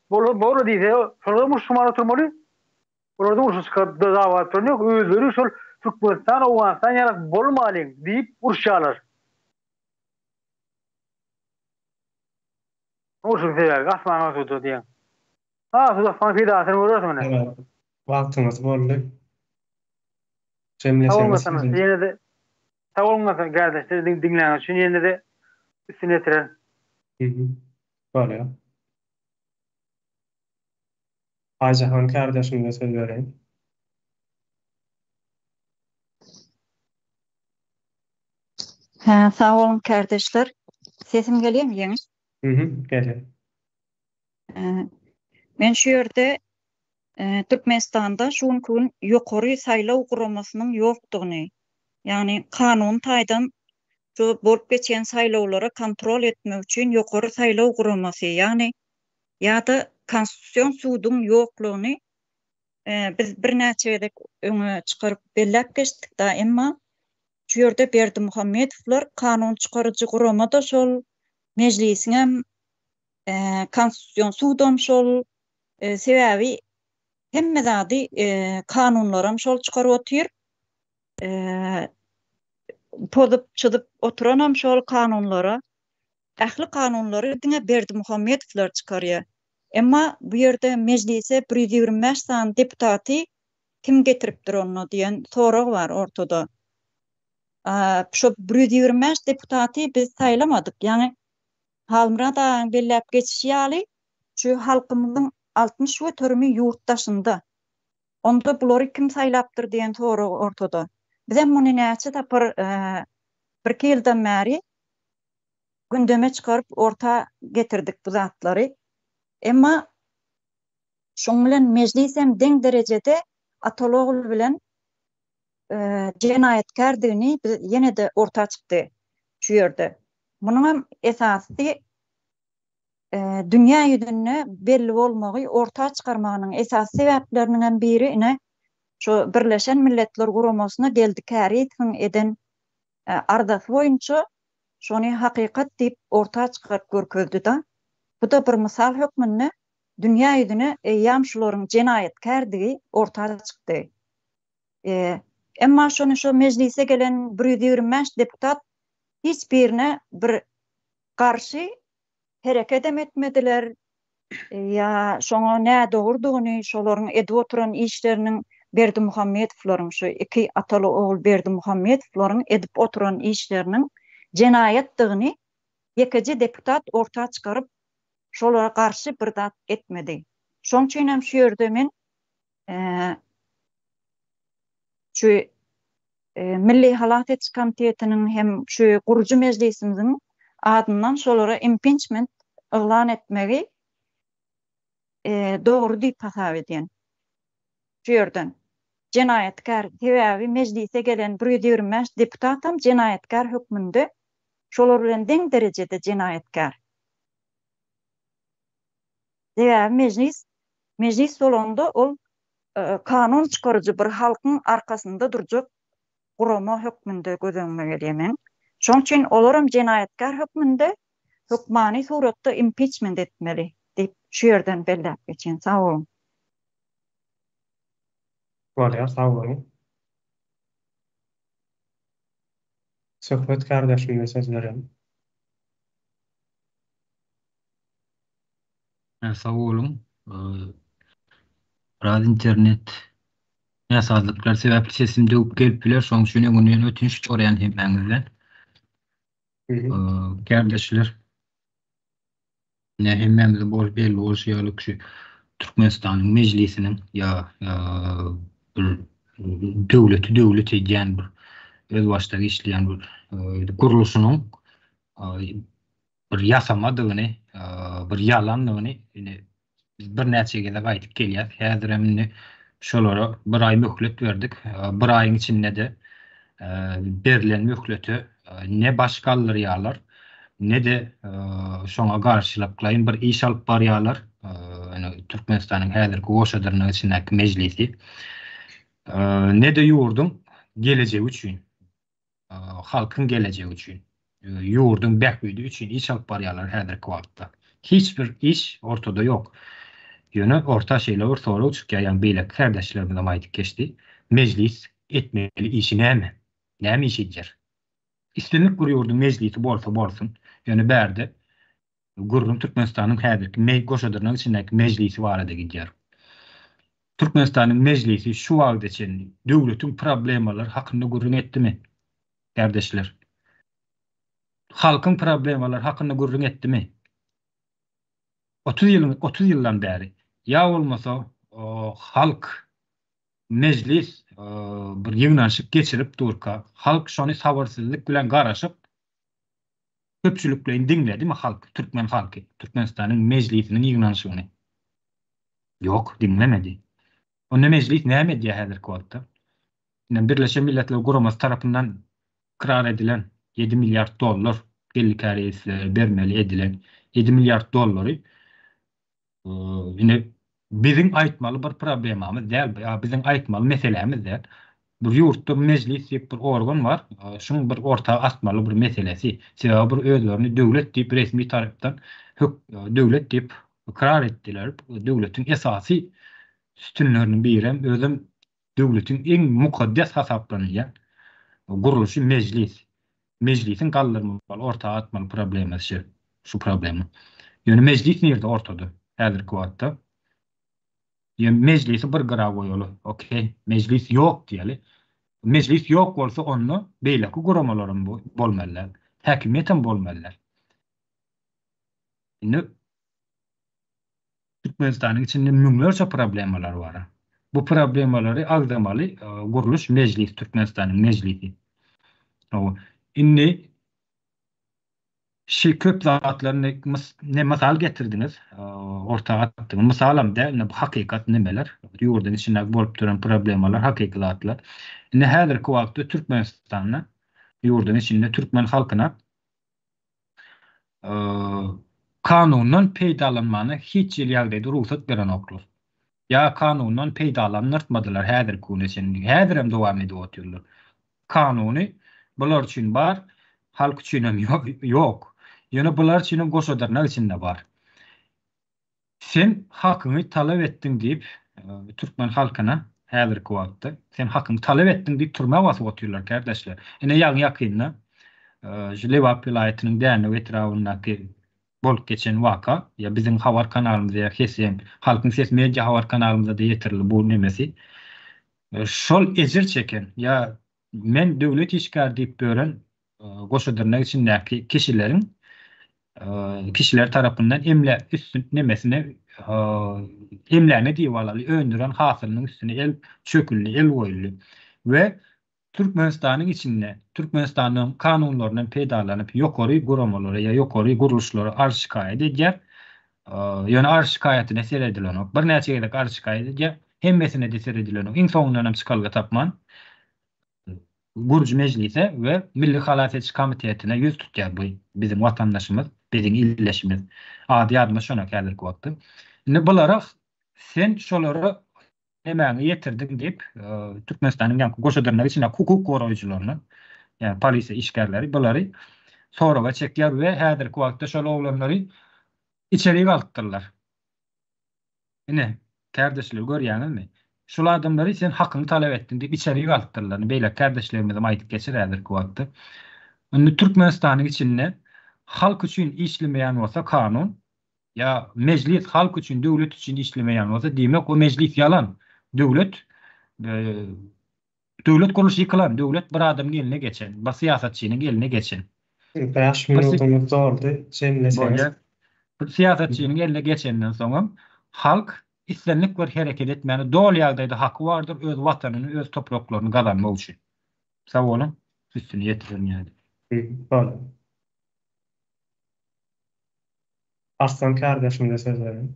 boğulu deyse, şolarım uğraştırmalı oturmalı. Orada uğraştırmalı dava oturmalı. Özleri şol Türkmenistan, Oğuzistan yalık bulmalı deyip uğraş yaşarlar. Uğraştırmalı sever, asman mahsudu diyen. Asman fidasını uğraştırmalı. Evet. Vaktimiz bolly. Sağ Cemleşemiz. olmasın. Yine de sağ olmasın kardeşler dinleyen için yine de üstüne tirer. Böyle. Aycahan kardeşimle söz vereyim. Sağ olun kardeşler. Sesim geliyor mu yeni? Geliyor. Men şu yerde Türkmenistan'da şun kun yukarı saylaw guramasının yoktuğunu, yani kanun taýdan şu bolup geçen saylawlara kontrol etmek üçin yukarı saylaw guramasy, yani ýa-da konstitusiýon suwdyň ýoklugyny biz bir näçe öňe çykaryp belläp geçdik da, emma şu ýerde Berdimuhammedowlar kanun çykarjy guramada şol mejlisiň hem konstitusiýon suwdam şol sebäbi hemme zady kanunlaram şol çykaryp otyr. Podup çydyp oturanam şol kanunlara, ähli kanunlary diňe Berdimuhammedowlar çykarýar. Emma bu ýerde mejlise 125 san deputaty kim getiripdir onu diýen sorag var ortada. Şu 125 deputaty biz saýlamadyk, ýani halmrada belläp geçişýäli şu halkymyzyň 64 ýurtdaşynda. Onda bulary kim saýlapdyr diýen sorag ortada. Biz hem muny näçe tapyr bir ýyldan bäri gündeme çykaryp orta getirdik bu zatlary. Emma şoň bilen mejlis hem deň derejede Atalogul bilen jenaýetkardygyny ýene-de orta çykdy şu ýerde. Munyň hem esasy dünýä ýüzüne belli bolmagy, orta çykarmagynyň esas sebäplerinden biri ine şu Birleşen Milletler Guramasyna geldikäri eden ardasy boýunça şonu hakykat diýip orta çykaryp görkezdi da. Bu da bir misal hökmünde dünýä ýüzüne ýamşularyň jenaýetkardigi ortaga çykdy. Emma şonu şu mejlise gelen 125 deputat hiç birine bir karşı hereket etmediler. Ya şoňa nä dogurdygyny, şolaryň edip oturan işleriniň Berdimuhammedowlaryň şu iki ataly ogul Berdimuhammedowlaryň edip oturan işleriniň jenaýetdigini ýekiji deputat ortaga çykaryp şolara karşı bir zat etmedi. Şoň üçin hem şu ýerde men şu Milli Halat Etiş Komitetiniň hem şu gurucu mejlisimiziň adyndan şolara impeachment elan etmegi dogry diýip hasap edýän. Şu ýerden jenaýetkar sebäbi mejlise gelen 125 deputat hem jenaýetkar hökmünde, şolar bilen deň derejede jenaýetkar. Mejlis bolanda ol kanun çykarjy bir halkyň arkasynda durjak gurama hökmünde gözlemege diýmen. Şoň üçin olar hem jenaýetkar hökmünde hukmany suratda impeachment etmeli diýip şu ýerden belläp geçen. Sağ olun. Bolýar, sağ bolun. Söhbet kardeşime söz berem. Sağ olun. Biraz internet ýasazlyklar sebäpli sesim döwüp gelipdiler. Şoň üçin öňüne ötünç çoraýan hemmäňizden. Kardeşler, hemmämiz bol belli bolýarlyk şu Türkmenistanyň mejlisiniň ýa bir döwlet edýän bir öz başda işleýän bir guruluşynyň bir ýasamadygyny, bir ýalanlygyny biz bir näçe gelip aýdyp gelýär. Häzir hem şolara bir aý möhlet berdik. Bir aýyň içinde de berilen möhleti ne başgaldyrýarlar, ne de şoňa garşylaklaýyn bir iş alyp barýarlar. Türkmenistanyň häzirki goşadyrynyň içindäki mejlisi, ne de ýurdun gelejegi üçin, halkyň gelejegi üçin, ýurdun bähbüdi üçin iş alyp barýarlar häzirki wagtda. Hiçbir iş ortada yok. Ýöne orta şeýle sorag çykýan beýle kardeşlerimiz aýdyp geçdi. Mejlis etmeli işi näme? Näme iş edýär? İstenip gurýurdy mejlisi bolsun. Ýöne bärde gurrun Türkmenistanyň häzirki goşadyrynyň içindäki mejlisi barada gidýär. Türkmenistanyň mejlisi şu wagtda için döwletiň problemalary hakynda gurrun etdimi? Kardeşler, halkyň problemalary hakynda gurrun etdimi? 30 ýyldan bäri ýa bolmasa halk mejlis bir ýygnanşyk geçirip durka, halk şonu sabırsyzlyk bilen garaşyp köpçülüklerini dinledi mi halk, Türkmen halkı, Türkmenistan'ın meclisinin yığınlaşığını? Yok, dinlemedi. Onda meclis näme diýär häzirki wagtda? Birleşen Milletler Guraması tarapyndan karar edilen 7 milyar dollar gellik bermeli edilen 7 milyar dollary ine bizim aýtmaly bir problemamyz däl, bizim aýtmaly meselemiz däl. Bir ýurtda meclis diýip bir organ bar, şuň bir ortaga atmaly bir meselesi. Sebäbi bir özlerini döwlet diýip resmi tarapdan döwlet diýip karar etdiler. Döwletiň esasy üstünlerinin birem özüm döwletiň en mukaddes hasaplanýan guruluşy meclis. Meclisin kaldırmalı, ortağa atmalı problemi şu problemi. Yani meclis nerede ortada? Häzirki wagtda. Yani meclisi bir gara goýaly. Okey, meclis yok diýeli. Meclis yok bolsa onu beýleki guramalarym bolmalylar. Häkimetem bolmalylar. Indi Türkmenistanyň içinde müňlerçe problemler bar. Bu problemleri agdamaly guruluş meclis, Türkmenistanyň meclisi. Inni köp zatlaryny ne masal getirdiniz, ortağa atdyňyz. Mysalam däl, bu hakykat nemeler? Ýurdun içinde bolup duran problemler, hakykatlar. Indi häzirki wagtda Türkmenistanyň ýurdun içinde Türkmen halkyna kanundan peýdalanmany hiç ýyl ýagdaýda ruhsat beren oklar. Ya kanundan peýdalanyrtmadylar häzirki gün içinde. Häzir hem dowam edip oturýarlar. Kanuny bular üçin bar, halk üçin hem ýok. Ýöne bular üçin hem goşadyrnak içinde bar. Sen hakyny talap etdiň diýip Türkmen halkyna häzirki wagtda sen hakyny talap etdiň diýip turma basyp oturýarlar kardeşler. Ene ýakynda Lewap vilayatynyň däne etrafyndaky bolup geçen waka ya bizim habar kanalymyzda ya hesem halkyň ses media habar kanalymyzda da ýetirildi bu nemesi. Şol ejir çeken ya men döwlet işgär diýip bören goşadyrnak içindäki kişiler tarapyndan emle üstün nemesine emläne diýip alaly öndüren hasylynyň üstüne el çöküldi, el goýuldy we Türkmenistanyň içinde Türkmenistanyň kanunlarynyň peýdalanyp ýokary guramalara ya ýokary guruluşlara arş şikaýet edýär. Ýöne arş şikaýatyna seredilen ok. Bir näçe gelek arş şikaýet edýär. Hemmesine de seredilen ok. Iň soňundan hem çykalga tapman Guruluşy meclise we Milli Halat Etiş Komitetine ýüz tutýar bu bizim watandaşymyz, bizim illeşimiz. Ady adyma şonak häzirki wagtda. Indi bulara sen şolary emäňi ýetirdiň diýip Türkmenistanyň goşadyrnak içinde hukuk goraýjylaryny, ýani polisiýa işgärleri bulary soraga çekýär we häzirki wagtda şol oglanlary içeriye aldylar. Ine kardeşler görýänizmi? Şol adamlary sen hakyny talap etdiň diýip içeriye aldylar. Beýle kardeşlerimize aýdyp geçir häzirki wagtda. Indi Türkmenistanyň içinde halk üçin işlemeýän bolsa kanun ya meclis halk üçin, döwlet üçin işlemeýän bolsa diýmek o meclis ýalan. Döwlet guruluşy ýykylan, döwlet bir adamyň eline geçen, bir siýasatçynyň eline geçen. 5 minutumuz doldy. Şeňleseňiz. Bir siýasatçynyň eline geçenden soňam halk islenlik bir hereket etmeli. Dol ýagdaýda haky bardyr öz watanyny, öz topraklaryny gazanmak üçin. Sag bolun, üstüne ýetirin ýa-da. Boldy. Arslan kardeşimde söz verin.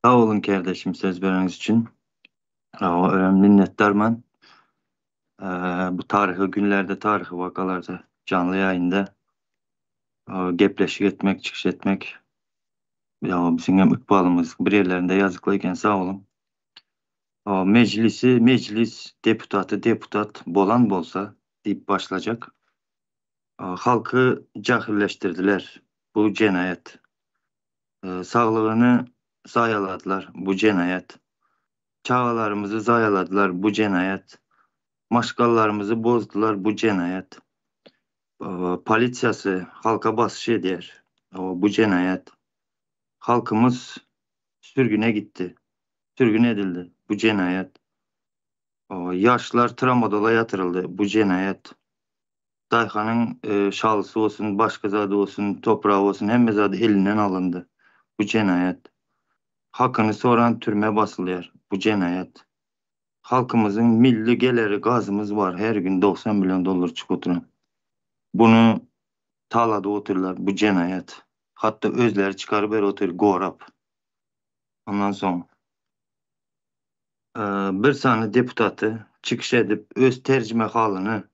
Sağ olun kardeşim söz vereniz için. Minnettarman. Bu tarihi günlerde, tarihi vakalarda, canlı yayında gepleşik etmek, çıkış etmek bizim hem ıkbalımız bir yerlerinde yazıklayken sağ olun. Meclis deputat bolan bolsa deyip başlayacak. Halkı cahilleştirdiler. Bu cenayet. Sağlığını zayaladılar. Bu cenayet. Çağalarımızı zayaladılar. Bu cenayet. Maşgallarımızı bozdular. Bu cenayet. Polisiyası halka basış eder. Bu cenayet. Halkımız sürgüne gitti. Sürgün edildi. Bu cenayet. Yaşlılar travmadola yatırıldı. Bu cenayet. Dayhanın şalısı olsun, başka zadı olsun, toprağı olsun, hemme zadı elinden alındı. Bu cenayet. Hakkını soran türme basılıyor. Bu cenayet. halkımızın milli geliri gazımız var. Her gün 90 milyon dolar çıkıp oturan. Bunu talada otururlar. Bu cenayet. Hatta özleri çıkarıp otur gorap. Ondan sonra bir saniye deputatı çıkış edip öz tercüme halını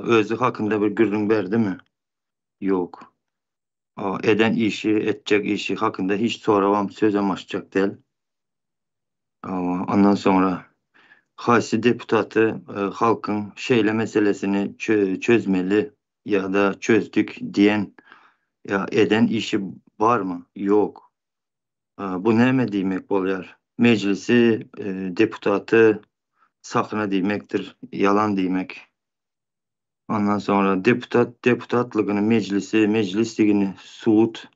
özü hakkında bir gürrün verdi mi? Yok. Eden işi, edecek işi hakkında hiç soravam söz amaçacak değil. Ondan sonra haysi deputatı halkın şeyle meselesini çözmeli ya da çözdük diyen ya eden işi var mı? Yok. Bu ne demek oluyor? Meclisi deputatı sakına demektir, yalan demek. Ondan sonra deputatlığını meclisliğini suut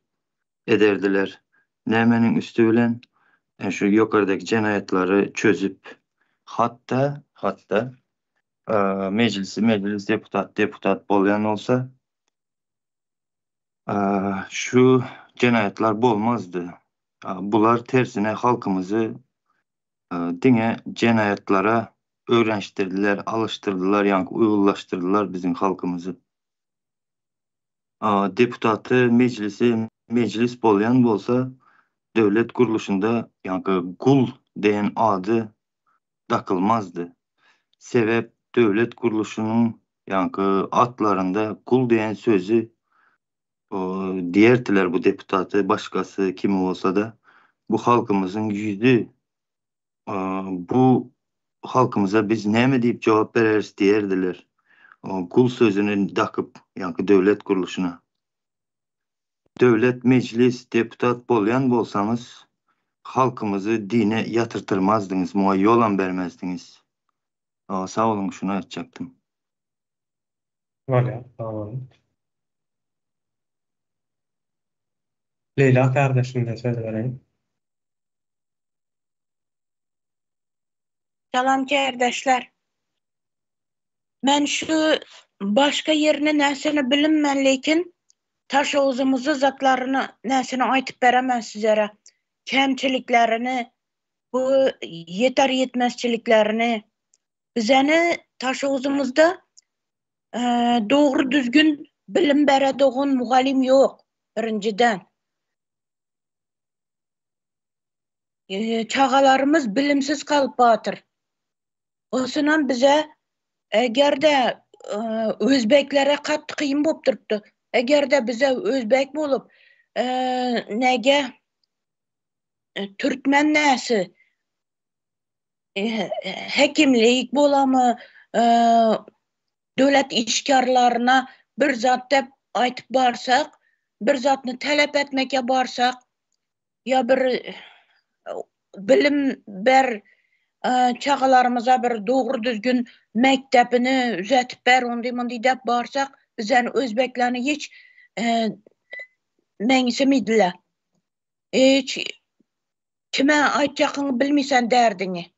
ederdiler. Nemenin üstü bilen şu yukarıdaki cinayetleri çözüp hatta meclis deputat bolayan olsa şu cinayetler bolmazdı. Bular tersine halkımızı dine cinayetlere öğreniştirdiler, alıştırdılar, yani uygulaştırdılar bizim halkımızı. Deputatı meclis bolayan bolsa devlet kuruluşunda yani kul diyen adı takılmazdı. Sebep devlet kuruluşunun yani atlarında kul diyen sözü diyertiler bu deputatı başkası kim olsa da bu halkımızın yüzü bu halkımıza biz ne mi deyip cevap veririz diyerdiler. Kul sözünü takıp yani devlet kuruluşuna. Devlet, meclis, deputat bolayan bolsanız halkımızı dine yatırtırmazdınız, yol vermezdiniz. Sağ olun, şunu açacaktım. Öyle, tamam. Leyla kardeşim de söz vereyim. Salam kardeşler. Ben şu başka yerini näsini bilinmän lekin taş oğuzumuzu zatlarını näsini aytıp beremän sizlere. Kemçiliklerini, bu yeter yetmezçiliklerini. Bizeni taş oğuzumuzda doğru düzgün bilim berediğin mugalim yok birinciden. Çağalarımız bilimsiz kalıp batır. Osunan bize eğer de özbeklere katı kıyım bolup turupdu. Eğer de bize özbek bolup nege Türkmen näsi hekimlik bolamı devlet işkarlarına bir zat dep aytıp barsak, bir zatını talep etmeke barsak ya bir bilim ber çağalarımıza bir doğru düzgün mektebini üzetip ber onday dep barsak bizden özbeklerini hiç meňsemediler. Hiç kime aytjakyny bilmisen derdini.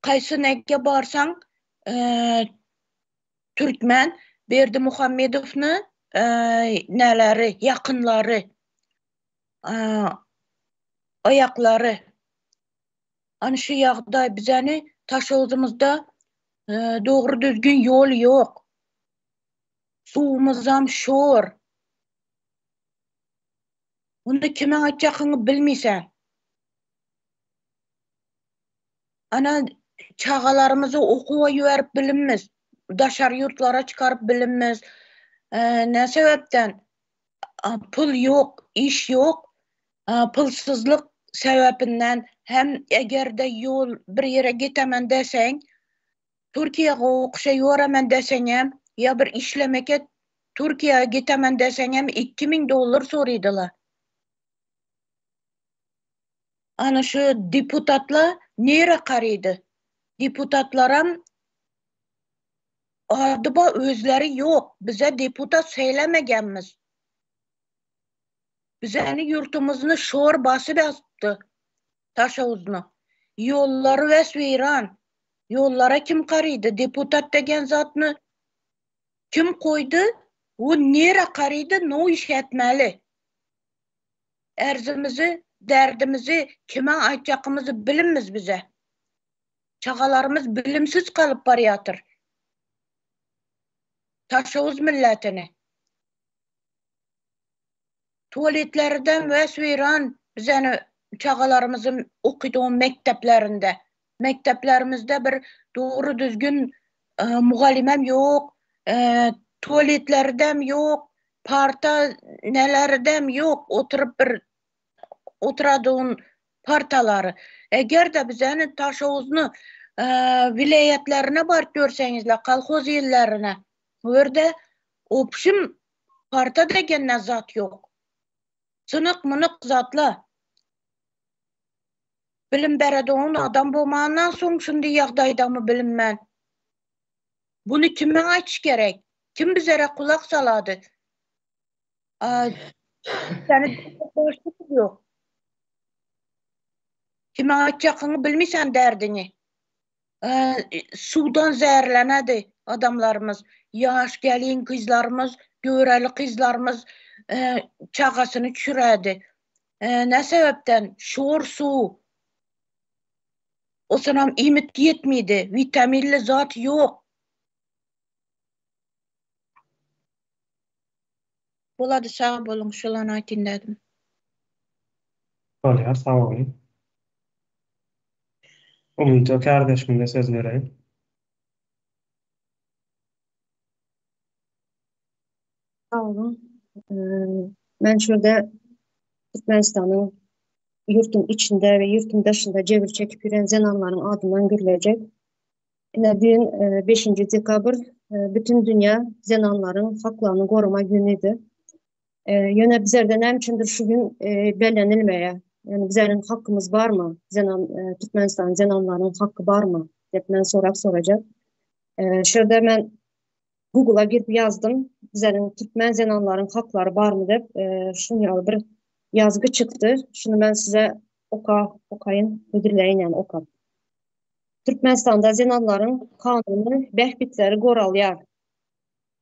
Kaysy neke barsaň Türkmen Berdi Muhammedowny näleri, yakınları, ayaklary. Ana şu ýagdaý bizeni taş oğuzumuzda doğru düzgün yol yok. Suwumuzam şor. Onu kime aýtjakyny bilmisen. Ana çağalarımızı okuwa ýüberip bilinmez. Daşar yurtlara çıkarıp bilinmez. Ne sebepten? Pul yok, iş yok. Pulsuzluk sebebinden hem eğer de yol bir yere gitemen desen, Türkiye'ye okuşa yoramen desenem ya bir işlemeke Türkiye'ye gitemen desenem $2000 soruydular. Ana şu deputatla nere qarıydı? Deputatlaram adıba özleri yok. Bize deputat söylemegenmiz. Bizeni yurtumuzni şor basıp astı. Taş oğuzunu. Yolları vesveyran. Yollara kim qarıydı? Deputat degen zatını kim koydu? O nere qarıydı? No iş etmeli. Erzimizi, derdimizi kime aytjakymyzy bilinmiz bize. Çagalarımız bilimsiz kalıp barýatyr. Taşawuz milletini. Tuvaletlerden ve süýran bizeni çagalarımızın okuduğu mekteplerimizde bir doğru düzgün mugallimem yok, tuvaletlerden yok, parta nelerdem yok, oturup bir oturadığın partaları. Eger de bizeni taşawuzunu vilayetlerine bart görseniizle, kalkoz illerine, orada opşum parta degen zat yok. Sınık mınık zatla. Bilim berediğin adam bolmandan soň şunday ýagdaýdamy bilinmän. Bunu kime aýtýş gerek? Kim bizlere kulak salady? Seni boşluk yok. Kime aýtjakyny bilmisen derdini. Sudan zäherlenedi adamlarımız. Yaş gelin kızlarımız, göreli kızlarımız çagasyny çüredi. Ne sebepten? Şor su. O sanam imit yetmedi. Vitaminli zat yok. Bolady sağ bolun, şolany aýtyn dedim. Bolýar, sağ bolun. Umyto kardeşime söz bereyim. Sağ olun. Ben şurada Türkmenistan'ın yurtun içinde ve yurtun dışında cebir çekip yürüyen zenanların adından görülecek. Yine dün 5. dekabr bütün dünya zenanların haklarını koruma günüydü. Yine bizlerden hemçindir şu gün bellenilmeye, yani bizlerin hakkımız var mı? Türkmenistan zenanların hakkı var mı? Hep soracak. Şurada ben Google'a girip yazdım. Bizlerin Türkmen zenanların hakları var mı dep şunu bir yazgı çıktı. Şunu ben size okayın, ödürleyin yani oka. Türkmenistan'da zenanların kanunu behbitleri goralyar.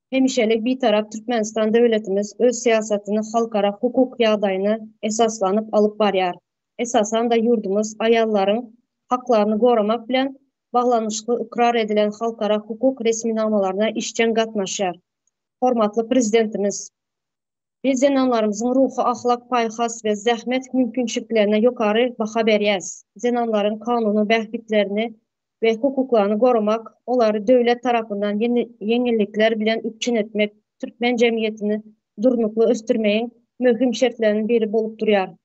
Hemişelik bir taraf Türkmenistan devletimiz öz siyasetini halkara hukuk ýagdaýyny esaslanıp alıp barýar. Esasan da yurdumuz ayalların haklarını korumak bilen bağlanışlı ikrar edilen halkara hukuk resminamalarına işçen gatnaşar. Hormatly prezidentimiz, biz zenanlarımızın ruhu, ahlak, payhas ve zähmet mümkünçiliklerine ýokary baha berýäs. Zenanların kanunu behbitlerini ve hukuklarını korumak, onları devlet tarafından yenilikler bilen üpçün etmek, Türkmen cemiyetini durnuklu östürmeyin möhüm şertlerinin biri bolup durýar.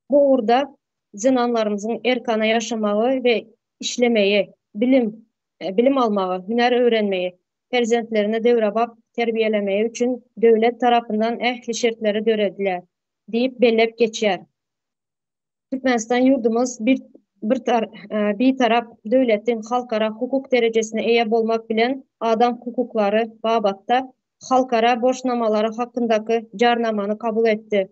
Bu uğurda zenanlarımızın erkana yaşamağı ve işlemeyi, bilim almağı, hüner öğrenmeyi, perzentlerine devrabap terbiyelemeyi üçün devlet tarafından ehli şertleri görediler deyip bellep geçer. Türkmenistan yurdumuz bir taraf devletin halkara hukuk derecesine eýe bolmak bilen adam hukukları babatda halkara borçnamaları hakkındaki jarnamany kabul etdi.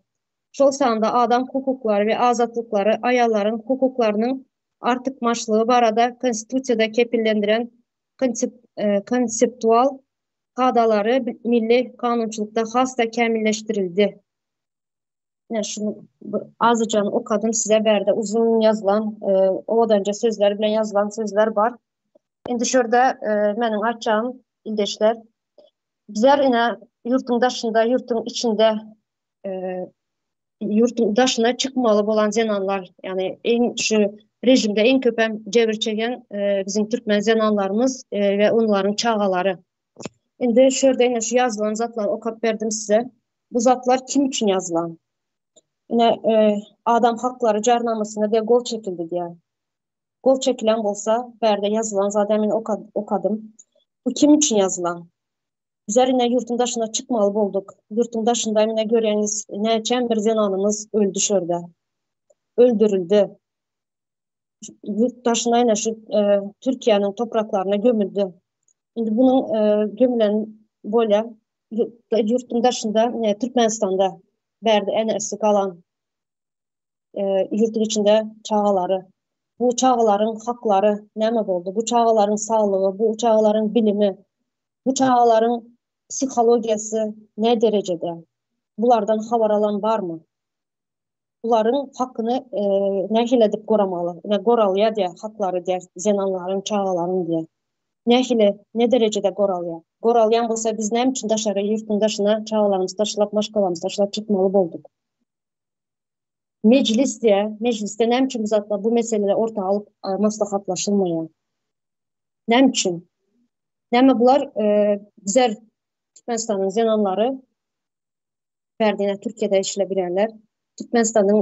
Şol sanda adam hukukları ve azatlıkları ayalların hukuklarının artykmaçlygy barada konstitusiýada kepillendiren konseptual kadaları milli kanunçulukta hasta kämilleştirildi. Yani şunu azıca okadım size berdi. Uzun yazılan, odan önce sözler bilen yazılan sözler var. Şimdi şurada benim açacağım ildeşler. Bizler yine yurtun daşında, yurtun içinde yurtun daşına çıkmalı olan zenanlar, yani şu rejimde en köpem cevir çeken bizim Türkmen zenanlarımız ve onların çağaları. Şimdi şurada yine şu yazılan zatlar okap verdim size. Bu zatlar kim için yazılan? Yine adam hakları jarnamasına de gol çekildi diye. Gol çekilen bolsa berde yazılan zaten okadım. Bu kim için yazılan? Bizler yine yurtun daşına çıkmalı bolduk. Yurtun daşında yine göreniz neçen bir zenanımız öldü şurada. Öldürüldü. Yurt daşına yine şu Türkiye'nin topraklarına gömüldü. Şimdi bunun gömülen böyle yurtun daşında yine Türkmenistan'da berdi enerjisi kalan yurtun içinde çağaları. Bu çağaların hakları näme boldu? Bu çağaların sağlığı, bu çağaların bilimi, bu çağaların psikolojisi ne derecede? Bulardan habar alan var mı? Bunların hakkını nähile edip goramaly. Ve goralya diye hakları diye zenanların, çağaların diye. Nähile, ne derecede goralya? Goralyan bolsa biz näme üçin daşary ýurtun daşyna çağalarymyzy taşlap, maşgalarymyzy taşlap çıkmaly bolduk. Mecliste näme üçin bu meseleleri ortaga alıp maslahatlaşylmaýar? Näme üçin? Näme bular bizler Türkmenistanyň zenanlary berdine Türkiýede işle birerler. Türkmenistanyň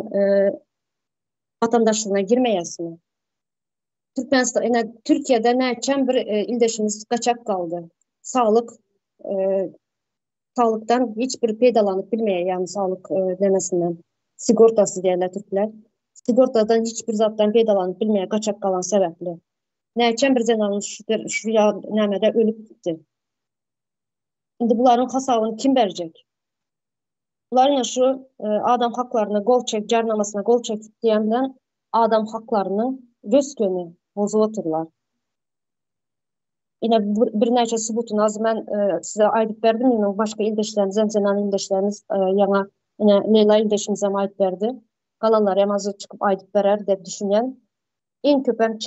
vatandaşlygyna girmeýäsmi? Türkiýede näçem bir ildeşimiz gaçak kaldı. Sağlıktan hiçbir peydalanyp bilmeýär, yani sağlık demesinden. Sigortası diýerler Türkler. Sigortadan hiçbir zatdan peydalanyp bilmeýär, gaçak kalan sebepli. Näçem bir zenanlyş şu nämede ölüp gitdi. Indi buların hasabyny kim berjek? Buların şu adam haklarına gol çek, jarnamasına gol çek diýen bilen adam haklarını göskönü bozup oturlar. Yine bir näçe subutyny az men size aýdyp berdim, ýene başga ildeşlerimiz, zenan ildeşlerimiz ýaňa Leyla ildeşimiz hem aýdyp berdi. Galanlar hem azı çıkıp aýdyp berer dep düşünýän. En köp hem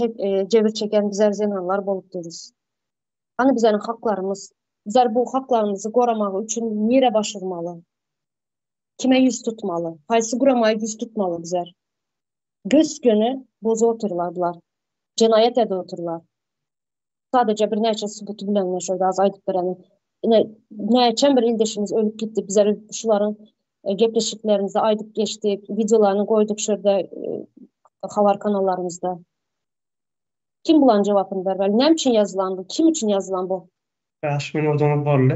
jebir çeken bizler zenanlar bolup durýuz. Ana bizlerin haklarımız, bizler bu haklarımızı goramagy üçin nire başvurmaly? Kime yüz tutmalı? Haýsy guramagy yüz tutmalı bizler? Göskönü bozup oturlar bular. Cinayet edip oturlar. Sadece bir näçe subuty bilen şurada az aýdyp berenim. Näçem bir ildeşimiz ölüp gitdi. Bizler şuların gepleşiklerimizde aýdyp geçdik, videolaryny koyduk şurada habar kanallarımızda. Kim bulan cevapını berber? Näme üçin yazılan bu? Kim üçün yazılan bu? 5 minutyňyz boldy.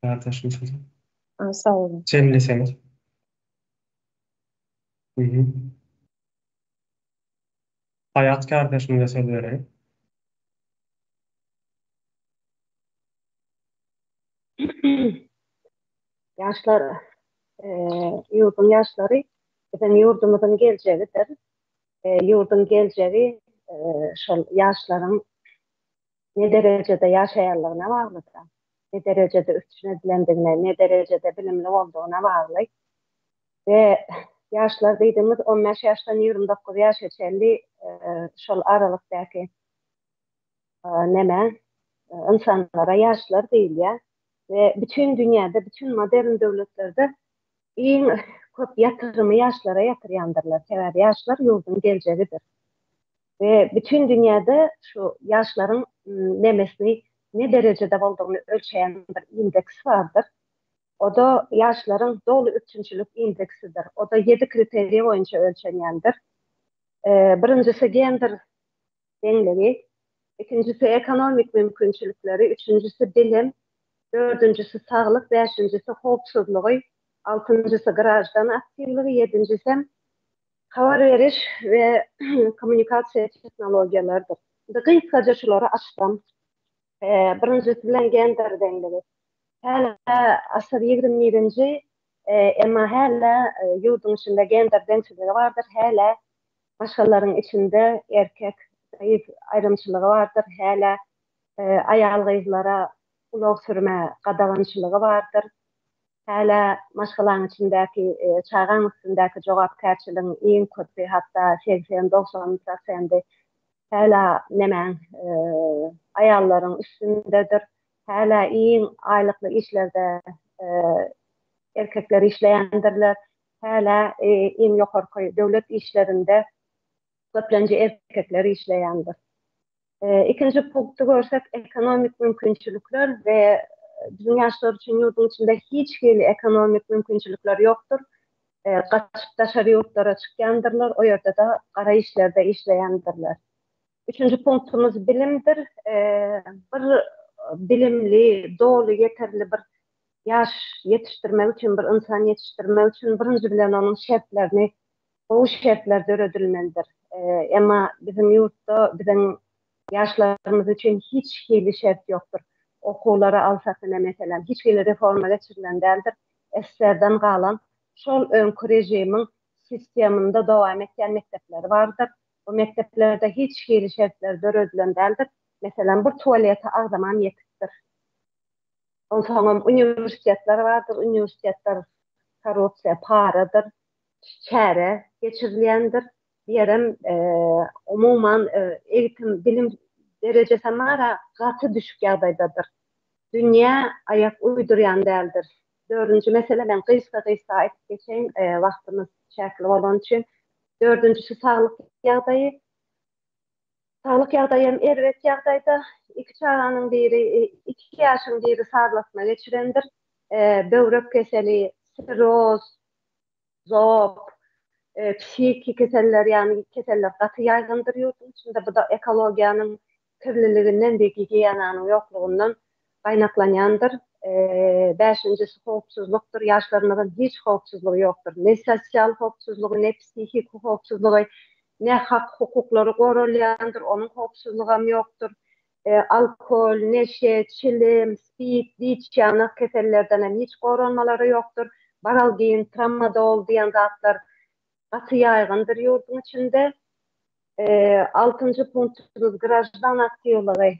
Ýa-taşmy sözü. Sağ olun. Çenliseniz. Hayat kardeşimle söz vereyim. Yaşlar, yurdun yaşları, bizim yurdumuzun geleceğidir. Yurdun geleceği, şol yaşların ne derecede yaşayarlığına bağlıdır. Ne derecede üstüne edilendiğine, ne derecede bilimli olduğuna bağlı. Ve yaşlar dediğimiz 15 yaştan 29 yaş geçerli şol aralıktaki insanlara yaşlar değil ya. Ve bütün dünyada, bütün modern devletlerde en köp yatırımı yaşlara yatırıyandırlar. Sever yaşlar yurdun geleceğidir. Ve bütün dünyada şu yaşların nemesini ne derecede olduğunu ölçeyen bir indeks vardır. O da yaşların dolu üçüncülük indeksidir. O da 7 kriteri boyunca ölçenyendir. Birincisi gender denleri, ikincisi ekonomik mümkünçülükleri, üçüncüsü bilim, dördüncüsü sağlık, beşincisi hopsuzluğu, altıncısı garajdan aktivliği, yedincisi haber veriş ve kommunikasyon teknolojiyalarıdır. Kısaca şuları açtım. Birincisi bilen gender denleri. Hala asır 21. Ama hala yurdun içinde gender dençiliği vardır. Hala başkalarının içinde erkek zayıf ayrımçılığı vardır. Hala ayal kızlara ulaq sürme qadağançılığı vardır. Hala başkalarının içindeki çağın üstündeki cevapkarçılığın en kötü, hatta 80-90% hala ayalların üstündedir. Hala en aylıklı işlerde erkekler işleyendirler. Hala en yukarı devlet işlerinde köplence erkekler işleyendir. İkinci punktu görsek ekonomik mümkünçülükler ve bizim yaşlar için yurdun içinde hiç ekonomik mümkünçülükler yoktur. Kaçıp dışarı yurtlara çıkıyandırlar. O yerde de kara işlerde işleyendirler. Üçüncü punktumuz bilimdir. Bir bilimli, doğru, yeterli bir yaş yetiştirmek için, bir insan yetiştirmek için birinci bilen onun şartlarını, o şartlarda öğretilmelidir. Ama bizim yurtta, bizim yaşlarımız için hiç şart yoktur. Okulları alsak da mesela hiç reforma geçirilen değildir. Eserden kalan şol önkü rejimin sisteminde devam eden mektepler vardır. O mekteplerde hiç şartlarda öğretilen değildir. Mesela bir tuvalete ağzamam yetiktir. Ondan sonra üniversiteler vardır. Üniversiteler korrupsiya, paradır. çäre geçirilýändir. Diýerim, umuman eğitim, bilim derecesi mara gaty düşük ýagdaýdadyr. Dünya ayak uydurýan däldir. 4-nji mesele men gysga aýtyp geçeň, wagtymyz çäkli bolan üçin. 4-nji saglyk ýagdaýy. Saglyk ýagdaýym erwet ýagdaýda. İki çağanyň biri, 2 ýaşyň biri saglykyna geçirendir. Böwrek keseli, siroz, zop, psiki keseller, yani keseller gaty ýaygyndyr ýurdun içinde. Bu da ekologiýanyň kirliliginden we gigiýananyň ýoklugundan gaýnaklanýandyr. 5-njisi howpsuzlukdyr. Ýaşlarymyzyň hiç howpsuzlugy ýokdur. Ne sosial howpsuzlugy, ne psihik howpsuzlugy, ne hak hukuklary goralýandyr. Onuň howpsuzlugy hem ýokdur. Alkol, neşe, çilim, speed, diýçýany kesellerden hem hiç goranmalary ýokdur. Baralgin, tramadol diýen zatlar gaty ýaygyndyr ýurdun içinde. 6-njy punktumuz grajdan aktivlygy.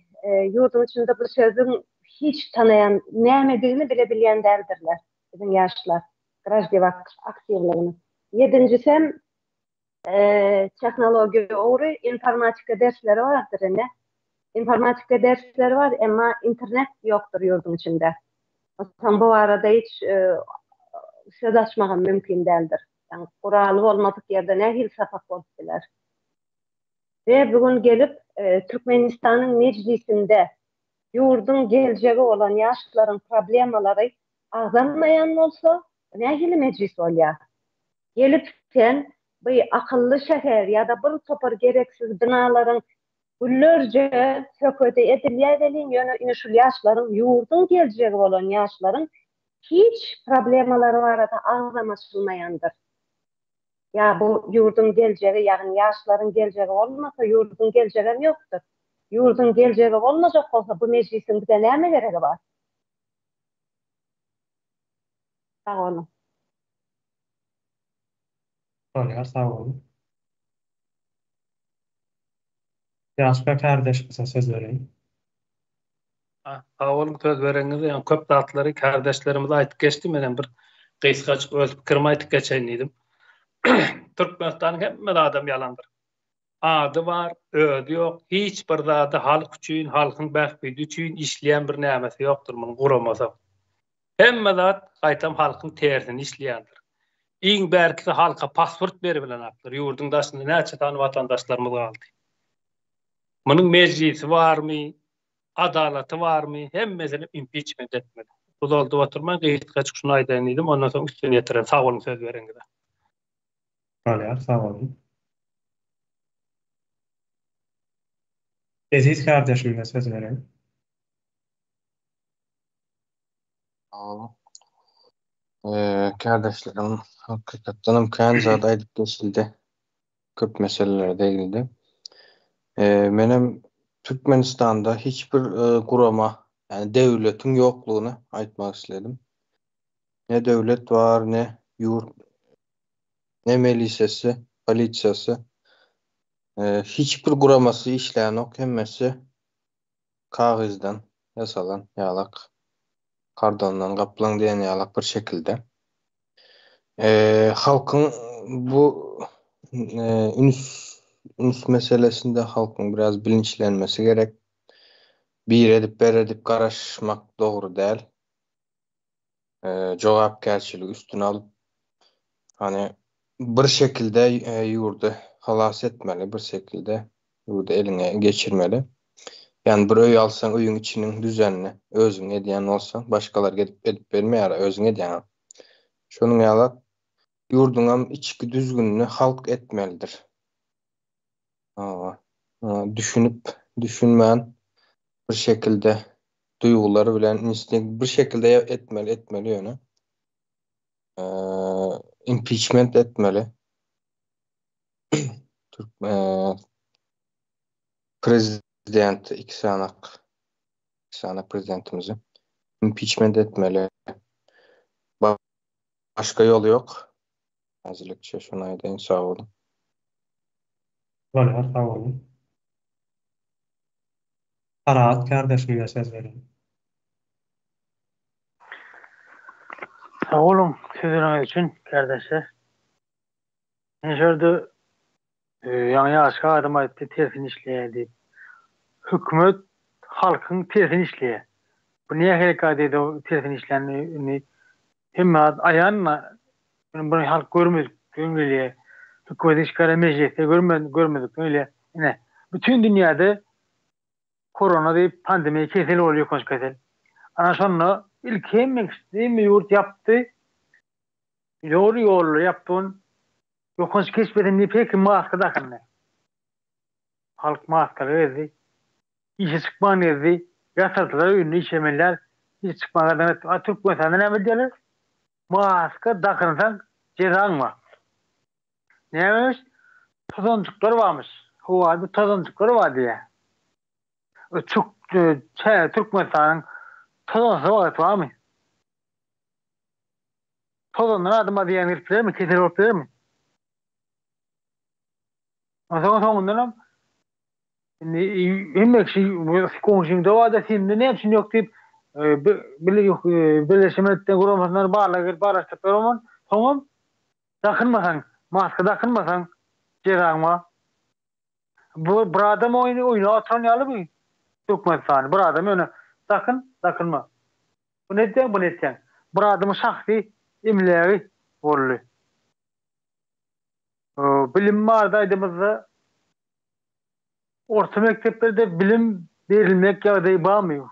Ýurdun içinde bu sözüň hiç tanayan, nämedigini bile bilýän däldirler bizim ýaşlar. Grajdan aktivlygyny. 7-njisi hem tehnologiýa ogry informatika dersleri vardyr ene. İnformatika dersleri var ama internet yoktur yurdun içinde. Aslında bu arada hiç söz açmağım mümkün değildir. Yani kuralı olmadık yerde ne hil sapak oldular. Ve bugün gelip Türkmenistan'ın meclisinde yurdun geleceği olan yaşlıların problemaları azalmayan olsa ne hil meclis oluyor. Gelip sen bu akıllı şehir ya da bir topar gereksiz binaların Güllerce sököde edilýärliň ýöne şu ýaşlaryň ýurdun geljegi bolan ýaşlaryň hiç problemaları barada aňlamaşylmaýandyr. Ya bu ýurdun geljegi, ýagny ýaşlaryň geljegi bolmasa ýurdun geljegi hem ýokdur. Ýurdun geljegi bolmajak bolsa bu meclisiň bize näme geregi bar? Sağ olun. Sağ olun. Ýaşka kardeşimize söz bereyim. Awalym söz bereňiz, ýa köp zatlary kardeşlerimiz aýtyp geçdi, menen bir gysgaçyk öz pikirimi aýtyp geçeýin diýdim. Türkmenistanyň hemme adam ýalandyr. Ady bar, özi ýok, hiç bir zady halk üçin, halkyň bähbidi üçin işleýän bir nämesi ýokdur muny guramasa. Hemme zat gaýtam halkyň tersini işleýändir. Iň bärkisi halka pasport berip bilen aklar. Ýurdun daşynda näçe tany watandaşlarymyz galdy. Munyň meclisi barmy? Adalatı barmy? Hemmesini impeachment etmeli. Bu da oturman gıýtga çykyşyny aýdaýyn diýdim. Ondan soň üstüne ýetirem. Sağ olun söz bereňiz. Sağ olun. Eziz kardeşime söz verelim. Kardeşlerim hakikaten kendi zat aýdyp geçildi. Köp meselelerde ilgili. Menem Türkmenistan'da hiçbir kurama, yani devletin yokluğunu aýtmak istedim. Ne devlet var, ne yurt, ne melisesi, polisiýasy. Hiçbir kuramasy işleýän ok, hemmesi kagızdan yasalan ýalak, kardondan gaplan diýen ýalak bir şekilde. Halkyň bu ünüs meselesinde halkyň biraz bilinçlenmesi gerek. Bir edip garaşmak doğru däl. Jogapkärçiligi üstüne alıp hani bir şekilde ýurdu halas etmeli, bir şekilde ýurdu eline geçirmeli. Yani bir öý alsaň öýüň içiniň düzenini özüň edýän bolsaň, başgalar edip bermeýär, özüň edýän. Şonuň ýaly ýurduňam içki düzgünlüğünü halk etmelidir. Düşünüp düşünmän bir şekilde duygulary bilen instinkt bir şekilde etmeli ýöne. Impeachment etmeli. Prezident iki sanak prezidentimizi impeachment etmeli. Başka yol yok. Hazırlıkça şunu aýdaýyn, sağ olun. Sağ olun. Arat kardeşime söz verelim. Sağ olun sözüňiz üçin kardeşler. Şurada yani yaşka adam ayıptı tersini işleyedi. Hükümet halkın tersini işleye. Bu niye harekat ediyor o tersini işleyenini? Hem ayağınla bunu halk görmüyor. Öyle hükümet işgale mecliste görmedik öyle. Yine bütün dünyada korona deyip pandemi kesel oluyor konuşkasel. Ana sonra ilk hem yurt yaptı. Doğru yolu yaptığın yok kesmeden ne peki maske takın. Halk maske verdi. İşe çıkman verdi. Yasaklar ünlü işemeler. Hiç çıkmadan Türk mesela ne yapıyorlar? Maske takınsan cezan var. Neymiş? Tozoncuklar varmış. O vardı tozoncuklar var diye. Çok Türk mesela tozoncu var mı? Tozondan adıma diyen irtiler mi? Keser ortaya mi? O zaman sonundan hem şey konuşumda vardı şimdi ne için yok deyip birleşmetten kurumasınlar bağlaştık ama tamam takınmasan maske takınmasan cezanma bu adam oyunu atranyalı mı? Tukmasan bu adam onu takınma. Bu ne diyeceksin? Bu adamın şahsi imleri oldu. Bilim var da aydımızda orta mekteplerde bilim verilmek ya da bağmıyor.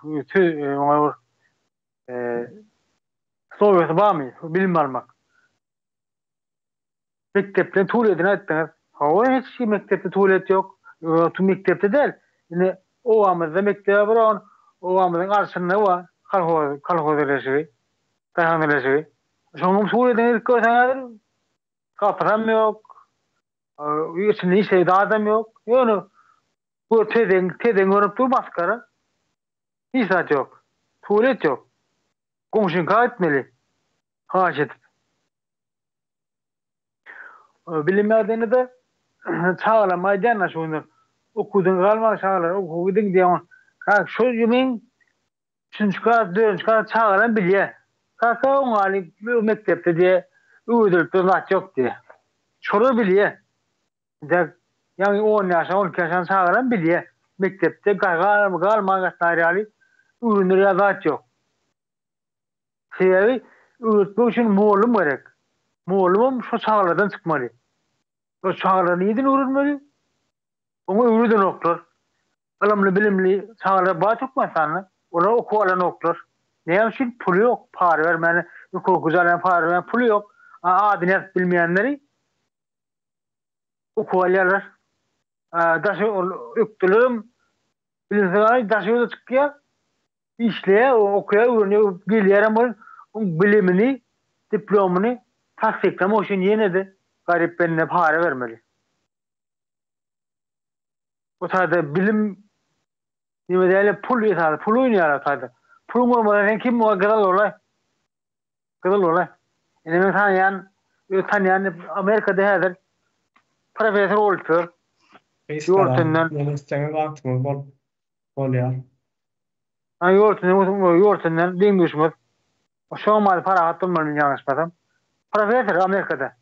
Sovyet bağmıyor. Bilim almak. Mektepten tuvaletine ettiniz. Hava hiç mektepte tuvalet yok. Tu mektepte değil. Yine ovamızda mektebe var. Ovamızın karşısında var. Kalkoz reşi. Kayhan reşi. Şonum tuvaletine ilk görsenler kapıdan yok. İçinde hiç de adam yok. Yani bu teden görüp dur maskara. Hiç yok. Tuvalet yok. Komşun kaçmeli. Haşet. Bilim adını da çağlamayı denle şunu. Okudun kalmak çağlar. Okudun diyorsun. Kalk şu yemin üçüncü kat, dördüncü kat çağıran biliyor. Kalk o hali mektepte diye uydurdu laf yok diye. Çoru biliyor. Yani 10 yaşa 12 yaşa çağıran biliyor. Mektepte kalmak hali ürünleri yazat yok. Sebebi öğretmek için muğlum gerek. Muğlumum şu çağlardan çıkmalı. O çağlar neyden öğrenmeli? Onu öğreden oklar. Alamlı bilimli çağlar bağ çok mesela. Ona okuyalan oklar. Ne için pulu yok. Para vermeni, güzel para vermeni pulu yok. Adını bilmeyenleri okuyalarlar. Daşı öktülüm. Bilimsel daşı da çıkıyor. İşleye, okuya, öğreniyor. Biliyorum onun bilimini, diplomunu tasdiklama o için yenidi. Garip benimle para vermeli. O tarzda bilim nimedeyle pul yeter. Pul oynuyor tarzda. Pul olmadan kim o kadar olay. Kadar olay. Yani ben tanıyan Amerika'da herdir. Profesör oldu. Yortundan. Yönüstene vaktimiz oluyor. Yortundan din düşmüş. O şomal para attırmanın yanlışmadan. Profesör Amerika'da.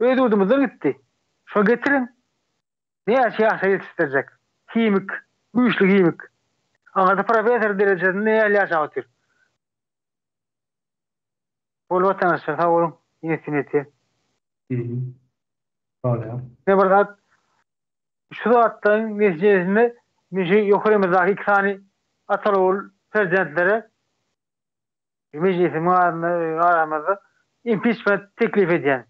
Ödüğümüzden gitti. Şu getirin. Ne siyasi yetiştirecek? Kimik. Güçlü kimik. Anladı profesör derecesinde ne yaşa atıyor. Bol vatandaşlar sağ olun. Yetineti. Oluyor. Ne var? Şu da attığın neticesinde bir şey yukarımızdaki iki tane Atalıoğlu prezidentlere meclisin aramızda impeachment teklif ediyen.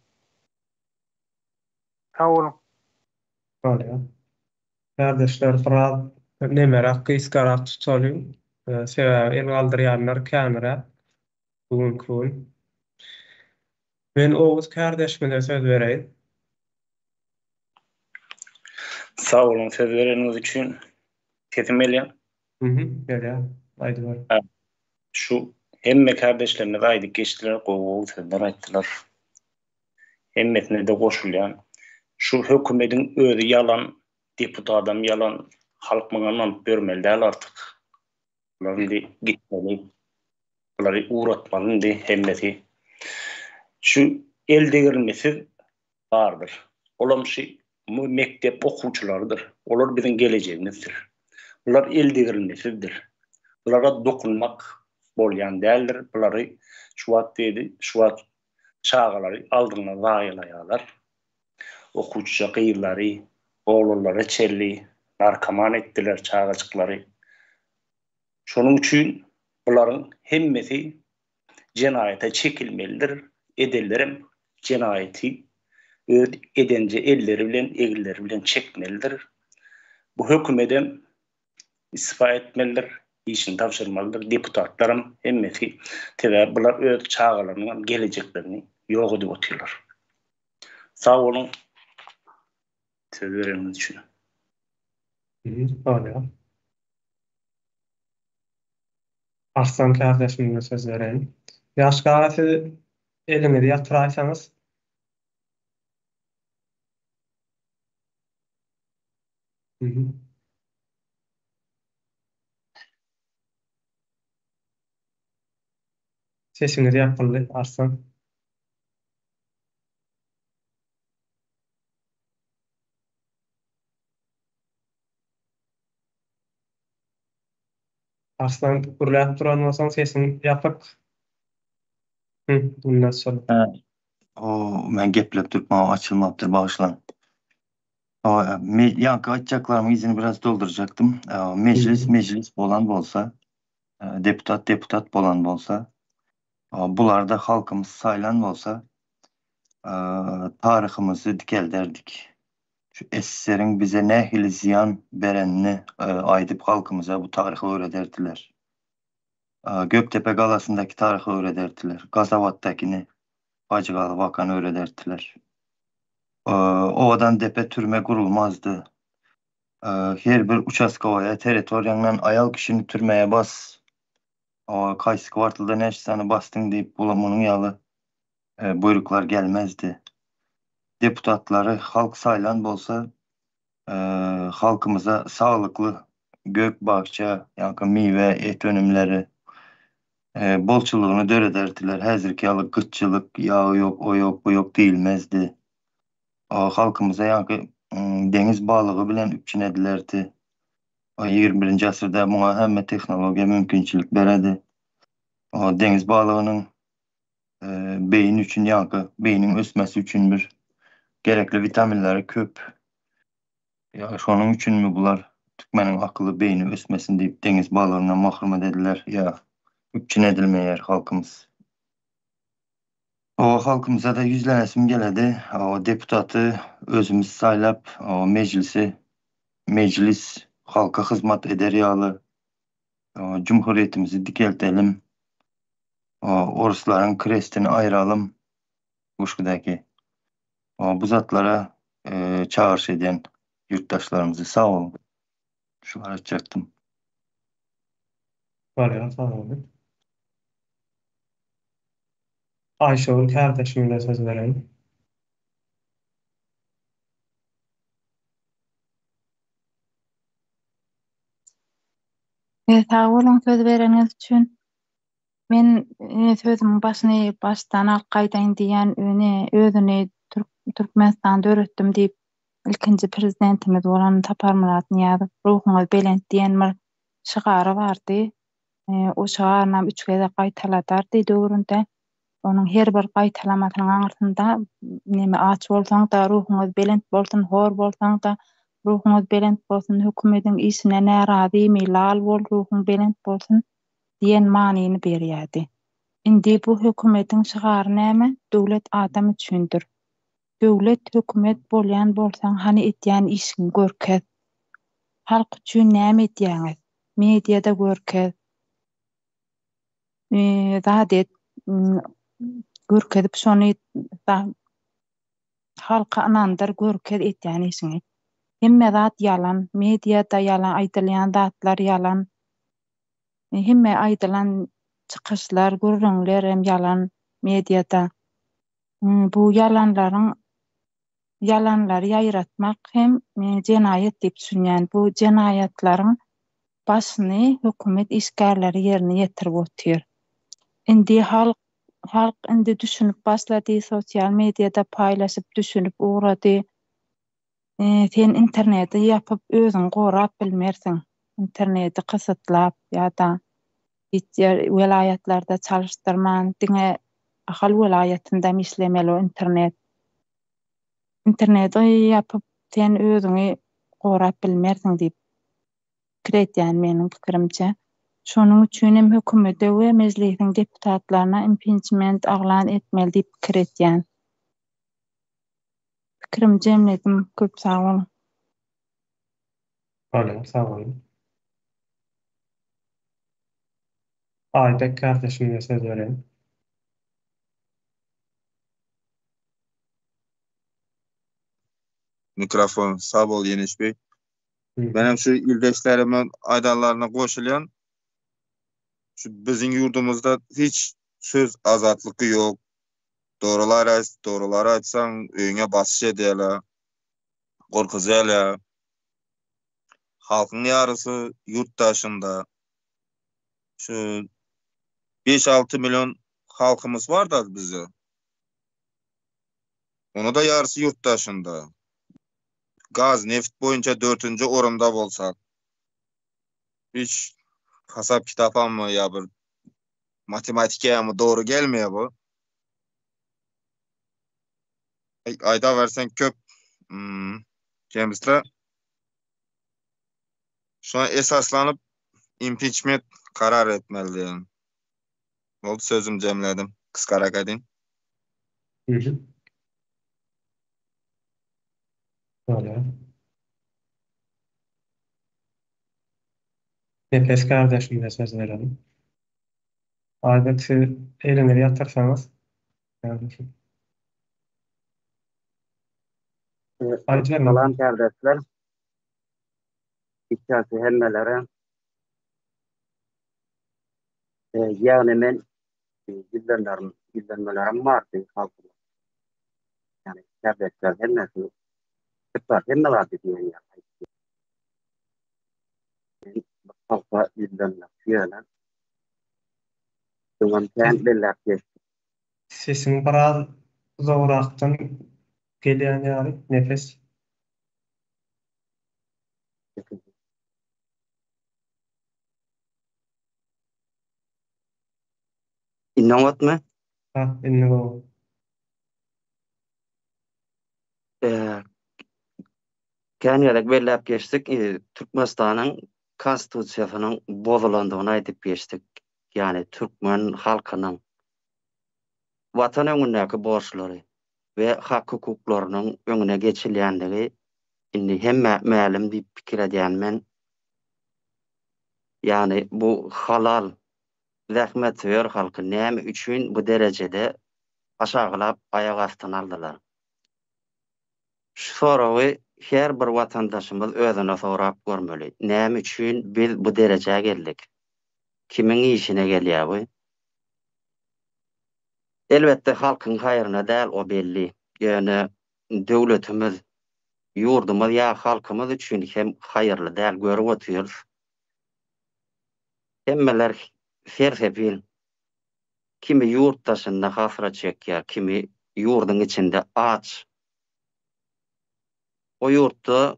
Sağ olun. Oluyor. Kardeşler biraz nemerak, kıyıskarak tutalım. Sebebi el kaldıryanlar kamera. Bugün. Ben Oğuz kardeşime de söz vereyim. Sağ olun söz vereniz için. Sesim geliyor. Geliyor. Haydi var. Şu hemme kardeşlerine de aydık geçtiler. Qoğul sözler ayttılar. Hemmetine de koşulayan. Şu hükümetin özü yalan, deputatam yalan, halk mınanan börmeli değil artık. Bunların de gitmeli. Bunları uğratmanın de hemmeti. Şu elde girmesi bardır. Olamşy mektep okuwçylarydyr. Olar biziň gelejegimizdir. Bular el degirilmesidir. Bulara dokunmak bolýan däldir. Bulary şu wagt dedi, şu wagt çağalary aldyna zaýalaýarlar. Okuwçy gyýlary, oğullara çelli, narkoman etdiler çağaçyklary. Şonuň üçin bularyň hemmesi jenayete çekilmelidir. Edellerim jenayeti edence elleri bilen, egilleri bilen çekmelidir. Bu hökümetem istifa etmelidir, işini tapşyrmalydyr. Deputatlarym hemmesi tebe bular öz çağalarynyň geleceklerini ýok edip otyrlar. Sağ olun. Söz vereniz üçin. Öyle. Arslan kardeşimle söz vereyim. Yaş garası elimi yatıraysanız. Sesiniz yapıldı Arslan. Arslan gurulap duran olsan sesini yapıp. Bundan sonra. Men geplep durmam açılmaptır, bağışlan. Yankı açacaklarımı izini biraz dolduracaktım. Meclis bolan bolsa, deputat bolan bolsa, bularda halkımız saylan bolsa, tarihimizi dikelderdik. Şu SSR'in bize ne hili ziyan berenini aydıp halkımıza bu tarihi öğreterdiler. Göktepe galasındaki tarihi öğreterdiler. Gazavat'takini Hacıgalı Vakan'ı öğreterdiler. Ovadan depe türme kurulmazdı. Her bir uçaskovaya teritoriyandan ayal kişini türmeye bas. Kaysı kvartılda neşsanı bastın deyip bulamunun yalı buyruklar gelmezdi. Deputatları halk saylan bolsa halkımıza sağlıklı gök bahçe, yankı meyve, et önümleri bolçuluğunu dörederdiler. Hazırki yalı gıtçılık, yağı yok, o yok, bu yok değilmezdi. Halkımıza yankı deniz balığı bilen üpçinedilerdi. 21. asırda buna hemme teknologiya mümkünçilik beredi. Deniz balığının beyin üçün yankı, beynin ösmesi üçün bir gerekli vitaminleri köp. Ya şonun üçün mü bular Türkmenin akıllı beyni ösmesin deyip deniz balığına mahrum edildiler. Ya üpçinedilmeyer halkımız. Halkımıza da yüzlenesim geledi. Deputatı özümüz saylap meclis halka hizmet eder yalı. Cumhuriyetimizi dikeltelim. Orusların krestini ayıralım. Uşkudaki. Bu zatlara çağrış eden yurttaşlarımızı sağ olun. Şu açacaktım. Var ya, sağ olun. Ayşe'nin kardeşimle söz vereyim. Sağ olun söz vereniz üçün. Men sözümün baştan alqaydayn diýen özüni Türkmenistanda öğretdim deyip ilkinci prezidentimiz bolan Tapar Murat Niýazow ruhuňyz belent diýen bir şygary bardy. O şygarynam 3 geze gaýtaladardy döwründe. Onun her bir gaýtalamatynyň aňyrtynda neme aç bolsaň da ruhuňyz belent bolsun, hor bolsaň da ruhuňyz belent bolsun, hökümetiň işine närazy, milal bol, ruhuň belent bolsun diýen manyny berýärdi. Indi bu hökümetiň şygary näme? Döwlet adam üçündür. Döwlet hökümet bolýan bolsaň hani etýän işini görkez. Halk üçin näme etýäňiz? Mediada görkez. Zadet görkezip şonu halka anandyr görkez etýän işini. Hemme zat yalan, mediada yalan, aýdylýan zatlar yalan. Hemme aýdylan çykyşlar, görüňler hem yalan mediada. Bu yalanlary ýaýratmak hem jenayet diýip düşünýän bu jenayetlaryň başyny hökümet işgärleri ýerine ýetirip otýar. Indi halk indi düşünüp başlady, sosial mediada paylaşıp düşünüp uğrady. Sen interneti yapıp özüň gorap bilmersiň. İnterneti kısıtlap ýa-da hiç vilayetlerde çalışdyrman, diňe ahal vilayetinde işlemeli o internet. Interneti yapıp sen özüňi gorap bilmersiň diýip pikir edýän meniň pikirimçe. Şonuň üçin hem hökümete we mejlisiň deputatlaryna impeachment aglan etmeli diýip pikir edýän. Pikirim jemledim, köp sag bolun. Sağ olun. Aýbek kardeşimle söz vereyim. Mikrofon sağ bol Yeniş Bey. Benim şu ildeşlerimin aydanlarına koşulayan şu bizim yurdumuzda hiç söz azatlığı yok. Doğruları açsan öňe basış edýärler. Gorkuzýarlar. Halkyň ýarysy yurtdaşynda. Şu 5-6 milyon halkımız var da bize. Onu da yarısı yurtdaşynda. Gaz, neft boyunca 4-nji orunda bolsak. Hiç hasap kitapam mı ya bir matematikaya mı doğru gelmiyor bu? Ayda versen köp. Kendisle şu an esaslanıp impeachment karar etmeli yani. Oldu sözüm cemledim. Kıskarak edin. Öyle. Nefes kardeşimle söz verelim. Aybek elini yatırsanız. Kardeşim. Salam kardeşler. İçerisi hemmelere. Yani men gillenmelerim vardı halkımda. Yani kardeşler hemmesi kıtlar hemmelerdi diyen ya. Halka gillenler fiyalar. Duman sen beller geçti. Sesin biraz zoraktan gelen yani nefes. İnanmat mı? Ha, inanmat. Kendilerek bellep geçtik. Türkmenistan'ın konstitusiyasyonyň bozulandygyny aýdyp geçtik. Yani Türkmen halkynyň watan öňündäki borçlary we hak hukuklarynyň öňüne geçilýändigi indi hemme mälim diýip pikir edýän men. Yani bu halal zähmetwer halky näme üçin bu derejede aşagylap aýak astyna aldylar. Şu sorawy her bir watandaşymyz özüne sorap görmeli. Näme üçin biz bu derejeye geldik? Kimin işine gelýär bu? Elbette halkyň haýryna däl o belli. Yani döwletimiz, yurdumuz ya halkymyz üçin hem haýyrly däl görüp oturýar. Hemmeler sersepil. Kimi yurtdaşynda hasrat çekýär, kimi yurdun içinde aç. O yurtda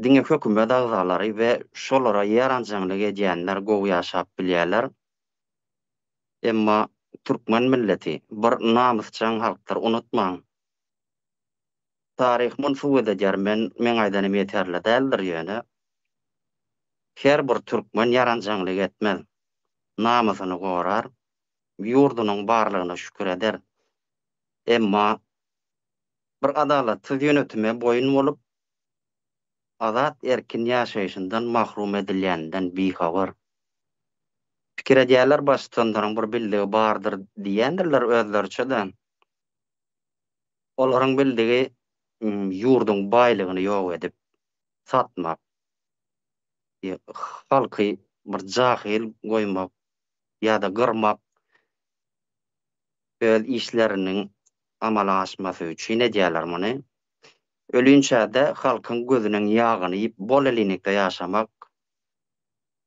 diňe hökümet agzalary we şolara ýaranjylyk edýänler gowy ýaşap bilýärler. Emma Türkmen milleti bir namysçan halkdyr, unutmaň. Taryh munsup edýär, men aýdanym ýeterli däldir ýöne. Her bir Türkmen ýaranjylyk etmez. Namasyny gorar, yurdunyň barlygyna şükür eder. Emma bir adalatsız ýönetime boýun bolup azat erkin ýaşaýşyndan mahrum edilýändinden bihabar. Pikir edýärler başlandyryň bir bildigi bardyr diýendirler özleriçeden. Olaryň bildigi yurduň baýlygyny ýok edip satmak. Halky bir jahil goýmak ýa-da gyrmak öz işleriniň amala aşmasy üçin edýärler muny. Ölünçäde halkyň gözüniň ýagyny ýyp bol elinekde ýaşamak.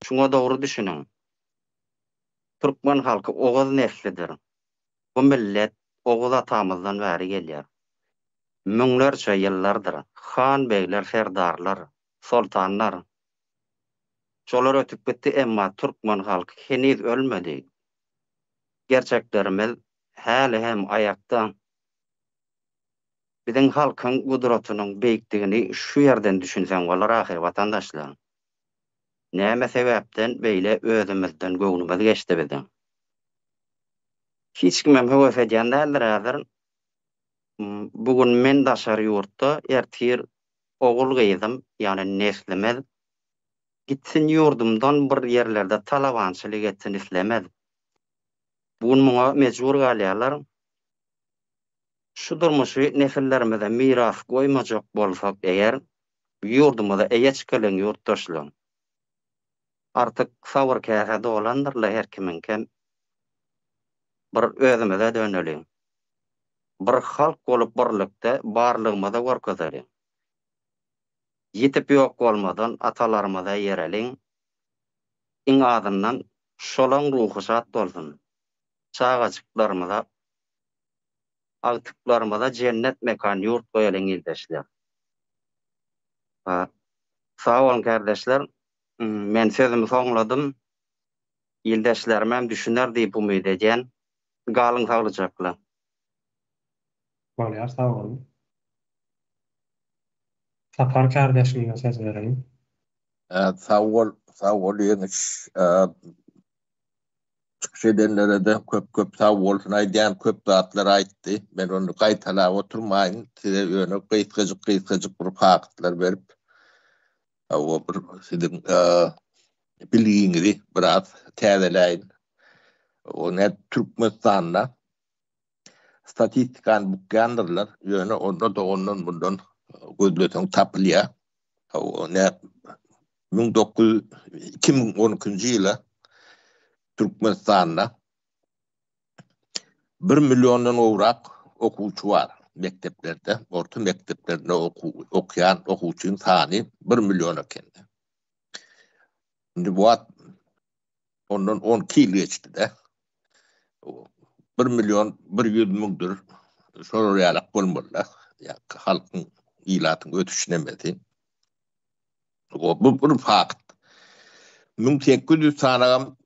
Şuňa dogry düşünüň. Türkmen halkı oğuz neslidir. Bu millet oğuz atamızdan bäri gelýär. Müňlerçe ýyllardyr han beýler, serdarlar, sultanlar. Şolar ötüp gitti emma Türkmen halkı heniz ölmedi. Gerçeklerimiz häli hem ayakta. Bizim halkın gudratynyň beýikdigini şu yerden düşünsen bolar ahir vatandaşlar. Näme sebäpden beýle özümizden göwnümiz geçdi bizim. Hiç kimem höwes edýän däldir häzir. Bugün men daşary ýurtda ertir ogul gyzym, ýani neslimiz gitsin ýurdumdan bir ýerlerde talabançylyk etsin islemez. Bugün muňa mejbur galýarlar. Şu durmuşy nesillerimize miras goýmajak bolsak eger, ýurdumyza eýeç gelen ýurtdaşlar. Artık sawr käsede olandyrlar her kiminkem. Bir özümize döneli. Bir halk bolup birlikde barlygymyza görkezeli. Yetip ýok bolmadan atalarymyza ýereliň. Iň adından şolaň ruhy şat bolsun. Çağaçyklarymyza, agtyplarymyza cennet mekan ýurt goýalyň ildeşler. Sağ olun kardeşler. Men sözümü soňladym. Ildeşlerim hem düşüner diýip umyt edýän. Galyň saglyjakla. Bolýar, sağ olun. Sapar kardeşime söz vereyim. Sağ ol ýeňiş. Çıkış edenlere de köp sağ olsun aýdýan köp zatlar aýtdy. Men onu gaýtalap oturmaýyn. Size ýöne gysgadyk bir faktlar berip o bir sizin bilgiňizi biraz täzeläýin. O net Türkmenistanda statistikan bukandyrlar. Ýöne onda da ondan bundan gözleten tapylýar. O net 2012-nji ýyla Türkmenistanda 1 milyondan owrak okuwçy bar mekteplerde, orta mekteplerde okuyan okuwçyň sany 1 milyon eken. Indi bu ondan 12 ýyl geçdi de. 1 milyon 100 müňdür şoraýalyk bolmalar. Ýa halkyň ýylatyň ötüşnemedi. Bu bir fakt. 1800 sanagam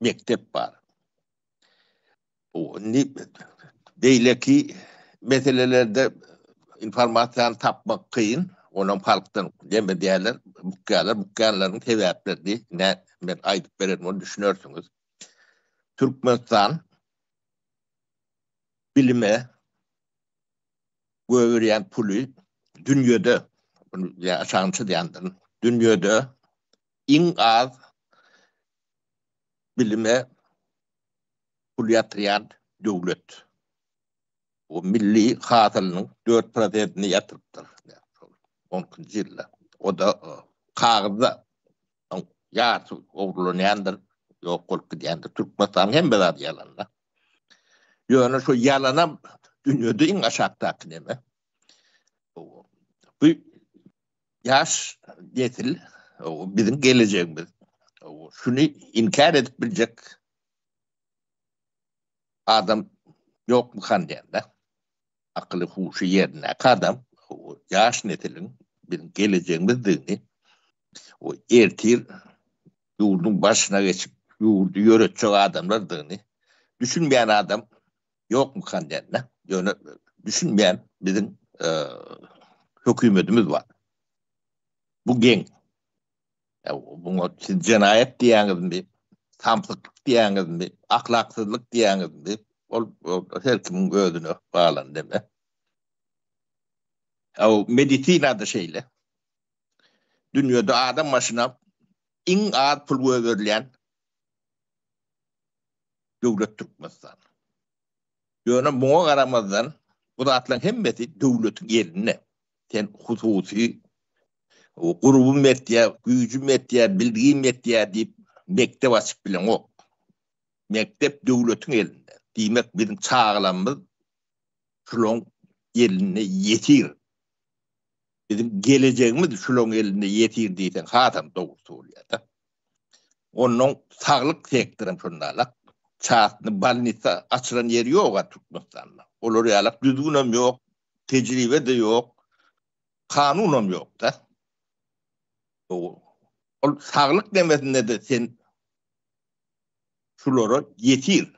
mektep bar. O deyle ki meselelerde informasyon tapmak kıyın. Onun halktan deme diýerler, bukkanlaryň sebäpleri ne men aýdyp bererim onu düşünörsüňiz. Türkmenistan bilime göwürýän puly dünýede ya aşaňçy diýendir. Dünýede iň az bilime pul ýatyrýan döwlet. O milli hatylynyň 4%-ni ýatyrypdyr. 10-njy ýylda. O da kagızda ýaty oglanýandyr, ýok bolup gidýändir. Türkmenistan hem bezat ýalanlar. Ýöne şu ýalana dünýede iň aşakdaky neme? Bu ýaş nesil, bizim geleceğimiz. Şunu inkar edip bilecek adam yok mu kan diýende? Akıllı huşu yerine adam yaş nesilin bizim geleceğimizdiğini o ertir yurdun başına geçip yurdu yönetecek adamlardığını düşünmeyen adam yok mu kan diýende? Yani düşünmeyen bizim hükümetimiz var. Bu gen. Bunu siz cenayet diýäňiz mi? Tamsyklyk diýäňiz mi? Ahlaksızlyk diýäňiz mi? Her kimin özüne bağlan deme. O medisina da şeyle. Dünýede adam başına iň az pul göwürilýän döwlet Türkmenistan. Ýöne muňa garamazdan bu zatlaryň hemmesi döwletiň ýerine. Sen hususy o grubum etdiýär, güýjüm etdiýär, bilgim etdiýär diýip mektep açyp bilen ok. Mektep döwletiň elinde. Diýmek bizim çağlamyz şuloň eline ýetir. Bizim geleceğimiz şuloň eline ýetir diýsen hatam dogry söýýär. Onun sağlık sektorun şundalak. Çağatını balnisa açılan yeri yok Türkmenistan'da. Olur yalak düzgünüm yok, tecrübe de yok, kanunum yok da. O sağlık demesinde de sen şuları yetir.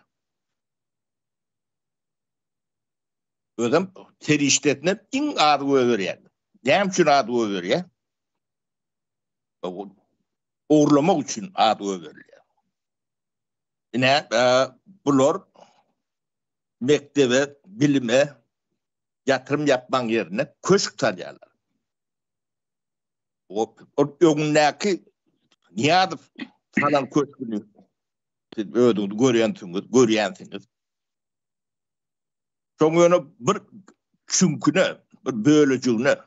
Ödem teri işletine in adı över. Dem için adı över. Uğurlamak için adı över. Yine bunlar mektebe, bilime yatırım yapman yerine köşk tarıyorlar. O önündeki niyadı falan köşkünü ödüğünü görüyorsunuz. Sonra bir çünküne, bir bölücüğüne,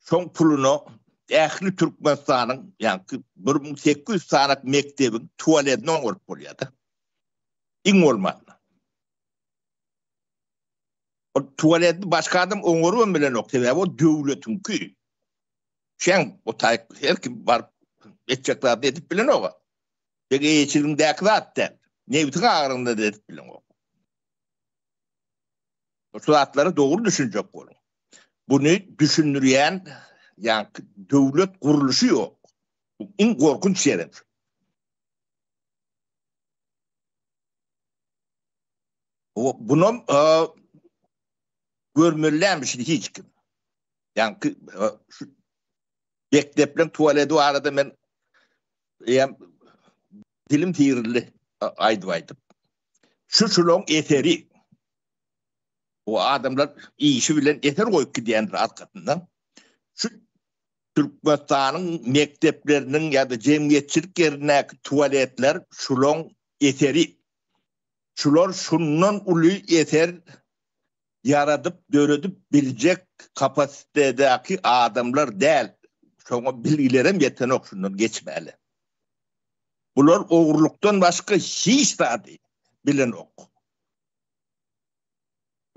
son pulunu ehli Türkmenistan'ın, yani 1800 tane mektebin tuvaletine olup oluyordu. İn olmadı. O tuvaleti başka adam onurun bile nokta ve o devletin ki. Sen o her kim var edecekler edip bilen o. Peki geçilim deklat ne bütün ağrında edip bilen o. O suatları doğru düşünecek olun. Bunu düşündüren yani devlet kuruluşu yok. Bu en korkunç şey. Bunun görmürlenmiş hiç kim. Yani şu mekteplen tuvaleti o arada ben dilim tiğirli aydım. Şulon eteri. O adamlar iyi işi bilen eter koyup gidiyendir arkasından. Şu Türkmenistan'ın mekteplerinin ya da cemiyetçilik yerindeki tuvaletler şulon eteri. Şular şundan ulu eter yaratıp, döredip bilecek kapasitedeki adamlar değil. Sonra bilgilerim yetenek şundan geçmeli. Bunlar oğurluktan başka hiç daha değil. Bilen ok.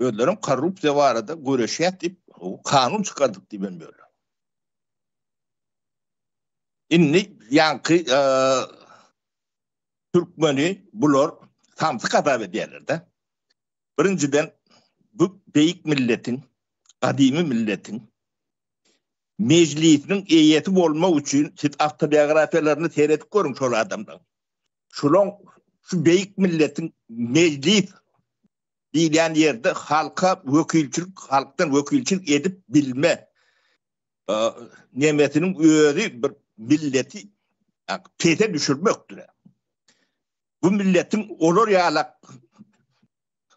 Ödlerim korrupsiya var arada görüşet deyip kanun çıkardık diye ben böyle. İnni yankı Türkmeni bunlar tamsı kadar ediyorlar da. Birinciden bu beyik milletin, kadimi milletin meclisinin eyeti olmak için siz autobiyografilerini seyredip görün şu adamdan. Şu beyik milletin meclis diyen yerde halka vekilçilik, halktan vekilçilik edip bilme nimetinin öğrü bir milleti pete düşürmektir. Bu milletin olur yalak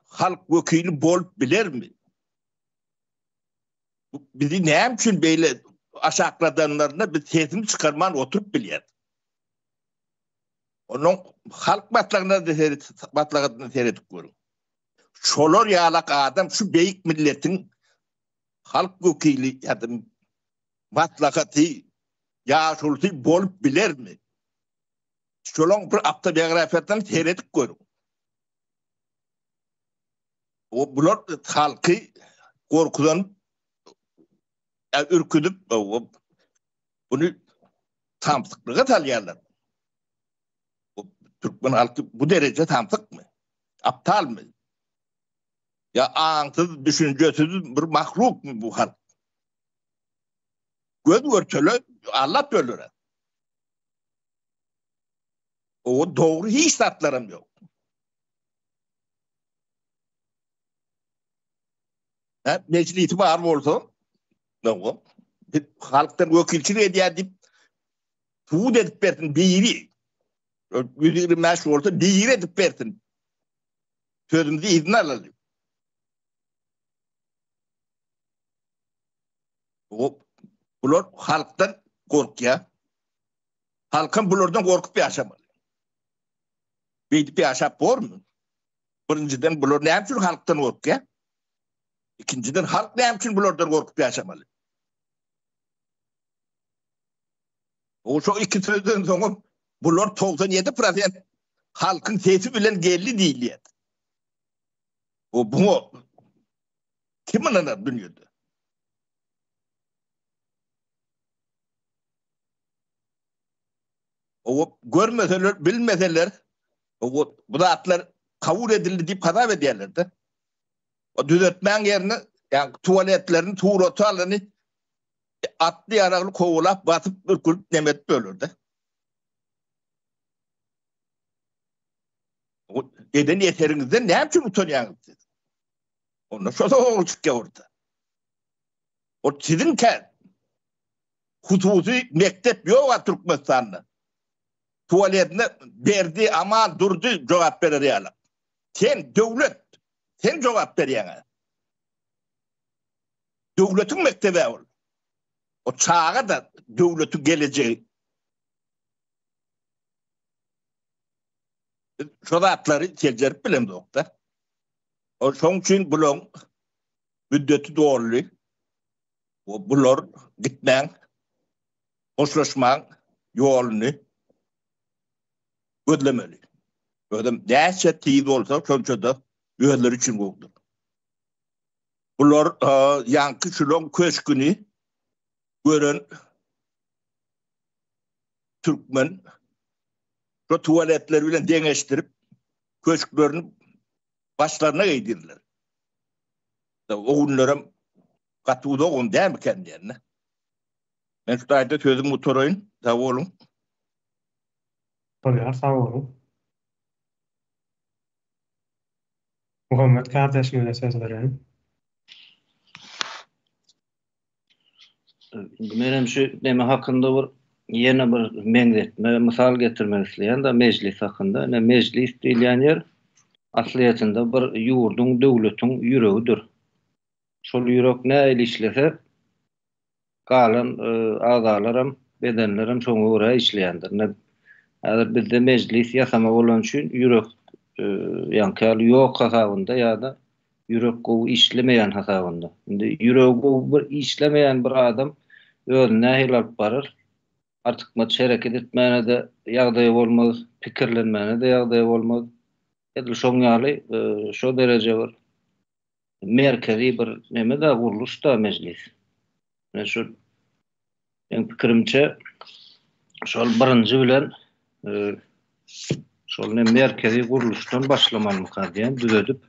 halk vekili bolup bilir mi? Bizi ne için böyle aşakladanlarına bir sesim çıkarman oturup bilir. Onun halk batlağını seyredip görün. Şolor yalak adam şu beyik milletin halk vekili ya da matlakatı yaşultu bolup bilir mi? Şolon bir autobiyografiyadan seyredip görün. O bunlar halkı korkudan ürküdüp bunu tamsıklığa talıyorlar. Türkmen halkı bu derece tamsık mı? Aptal mı? Ya ansız, düşüncesiz bir mahluk mu bu halk? Göz görçölü Allah bölür. O doğru hiç tatlarım yok. Meclisi var mı olsa? Ne halktan vekilçilik ediyor deyip tuğut edip versin biri. 125 olsa biri edip versin. Sözümüzü izin alalım. Bunlar halktan korkuyor. Halkın bunlardan korkup yaşamalı. Bir yaşap var mı? Birinciden bunlar ne için halktan korkuyor? İkinciden halk ne için bunlardan korkup yaşamalı? O şu ikisinden sonra bunlar 97% halkın sesi bilen geldi değil yani. O bunu kim anlar dünyada? O görmeseler, bilmeseler, o bu da atlar kabul edildi deyip kadar ediyorlardı. O düzeltmen yerine yani tuvaletlerini, tuğrotarlarını atlı yaraklı kovulap batıp ürkülüp nemet bölürdü. O eden yeterinizde ne yapayım utanıyorsunuz? Ondan sonra oğul çıkıyor orada. O sizin hususi mektep yok var Türkmenistan'da. Tuvaletine verdi ama durdu cevap verir yani. Sen devlet, sen cevap ver yani. Devletin mektebi ol. O çağa da devletin geleceği. Şurada atları tercih bilim dokta. O son için bulun müddeti doğru. O bulur gitmen, hoşlaşman yolunu ödlemeli. Ödem dehşet tiyid olsa çönçöde üyeler için oldu. Bular yankı şulon köşkünü gören Türkmen şu tuvaletleri bile deneştirip köşklerini başlarına giydirdiler. O günlerim katıda on değil mi kendilerine? Ben şu ayda sözüm mutorayın. Tabi olun. Soruyor, sağ olun. Muhammed kardeşime söz verelim. Benim şu deme hakkında bir yeni bir mengzetme, misal getirmek isteyen de meclis hakkında. Ne meclis diyen yer asliyetinde bir yurdun, devletin yüreğidir. Şol yürek ne ile işlese kalan azalarım, bedenlerim çoğu oraya işleyendir. Ne bizde meclis yasama olan için yürek yankı yok hasabında ya da yürek kovu işlemeyen hasabında. Şimdi yürek kovu bir işlemeyen bir adam özüne hilap barır. Artık hareket etmene de yağdayı olmaz, pikirlenmene de yağdayı olmaz. Edil şoň ýaly şo derece var. Merkezi bir neme de guruluş da meclis. Ne şu benim pikirimçe şol birinji bilen şol ne merkezi guruluşdan başlamaly diýen düzedip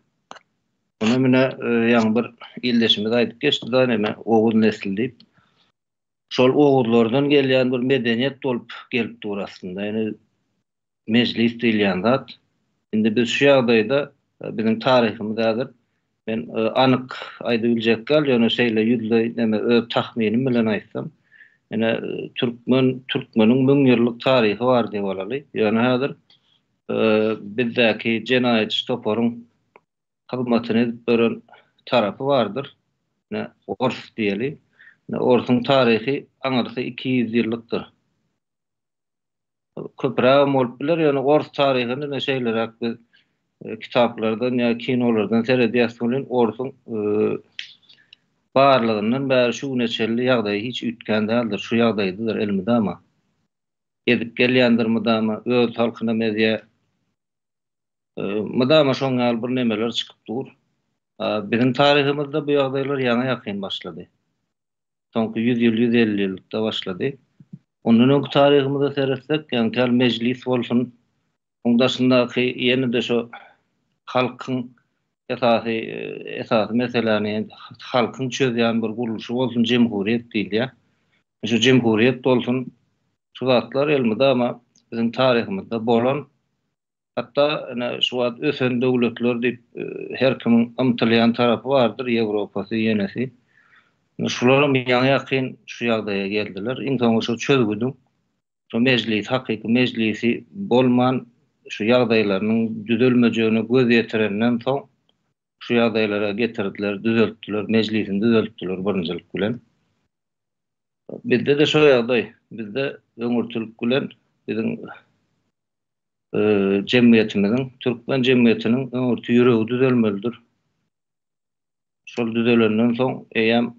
onu mine ýa bir ildeşimiz aýdyp geçdi da neme oğul nesil diýip şol oğullardan gelýän bir medeniýet dolup gelip dur aslında. Yani meclis diýilýän zat. Indi biz şu ýagdaýda bizim tarihimizdedir. Ben anyk aýdyp biljek gal ýöne şeýle ýüzde neme öz tahminim bilen aýtsam, ene Türkmeniň 1000 ýyllyk taryhy bar diýip bolaly. Ýöne häzir bizdäki jenaýetçi toparyň hyzmatyny edip beren tarapy bardyr. Ne Ors diýeli. Ne Orsuň taryhy aňyrsa 200 ýyllykdyr. Köprä bolup biler, ýöne Ors taryhyny ne şeýler biz kitaplardan ya kinolardan seyredýäsmiň Orsuň barlygyndan bäri şu neçeli ýagdaý hiç ütgän däldir. Şu ýagdaýdyr elmide ama edip gelýändir mydama öz halkyna medya mydama şoňal bir nemeler çykyp dur. Bizim tarihimizde bu ýagdaýlar ýana ýakyn başlady. Soňky 100 ýyl 150 ýylda başlady. Ondan öňki tarihimizde seyretsek, ýani meclis bolsun, ondaşyndaky ýene de şu halkyň esasy meselelerini halkyň çözýän bir guruluşy bolsun, jemhuriýet diýilýär. Şu jemhuriýet bolsun, şu zatlar elmide ama bizim tarihimizde bolan, hatta şu wagt ösen döwletler diýip her kim ymtylýan tarapy bardyr, Ýewropasy, ýenesi. Şularyň ýa ýakyn şu ýagdaýa geldiler. İnsan şu çözgüdüm. Şu meclis, hakyky meclisi bolman şu ýagdaýlarynyň düzelmejegine göz ýetirenden soň şu ýagdaýlara getirdiler, düzeltdiler, meclisini düzeltdiler birinjilik bilen. Bizde de şu ýagdaý, bizde öňürtülük bilen bizim jemgyýetimiziň, Türkmen jemgyýetiniň öňürtü ýüregi düzelmelidir. Şol düzelenden soň eýem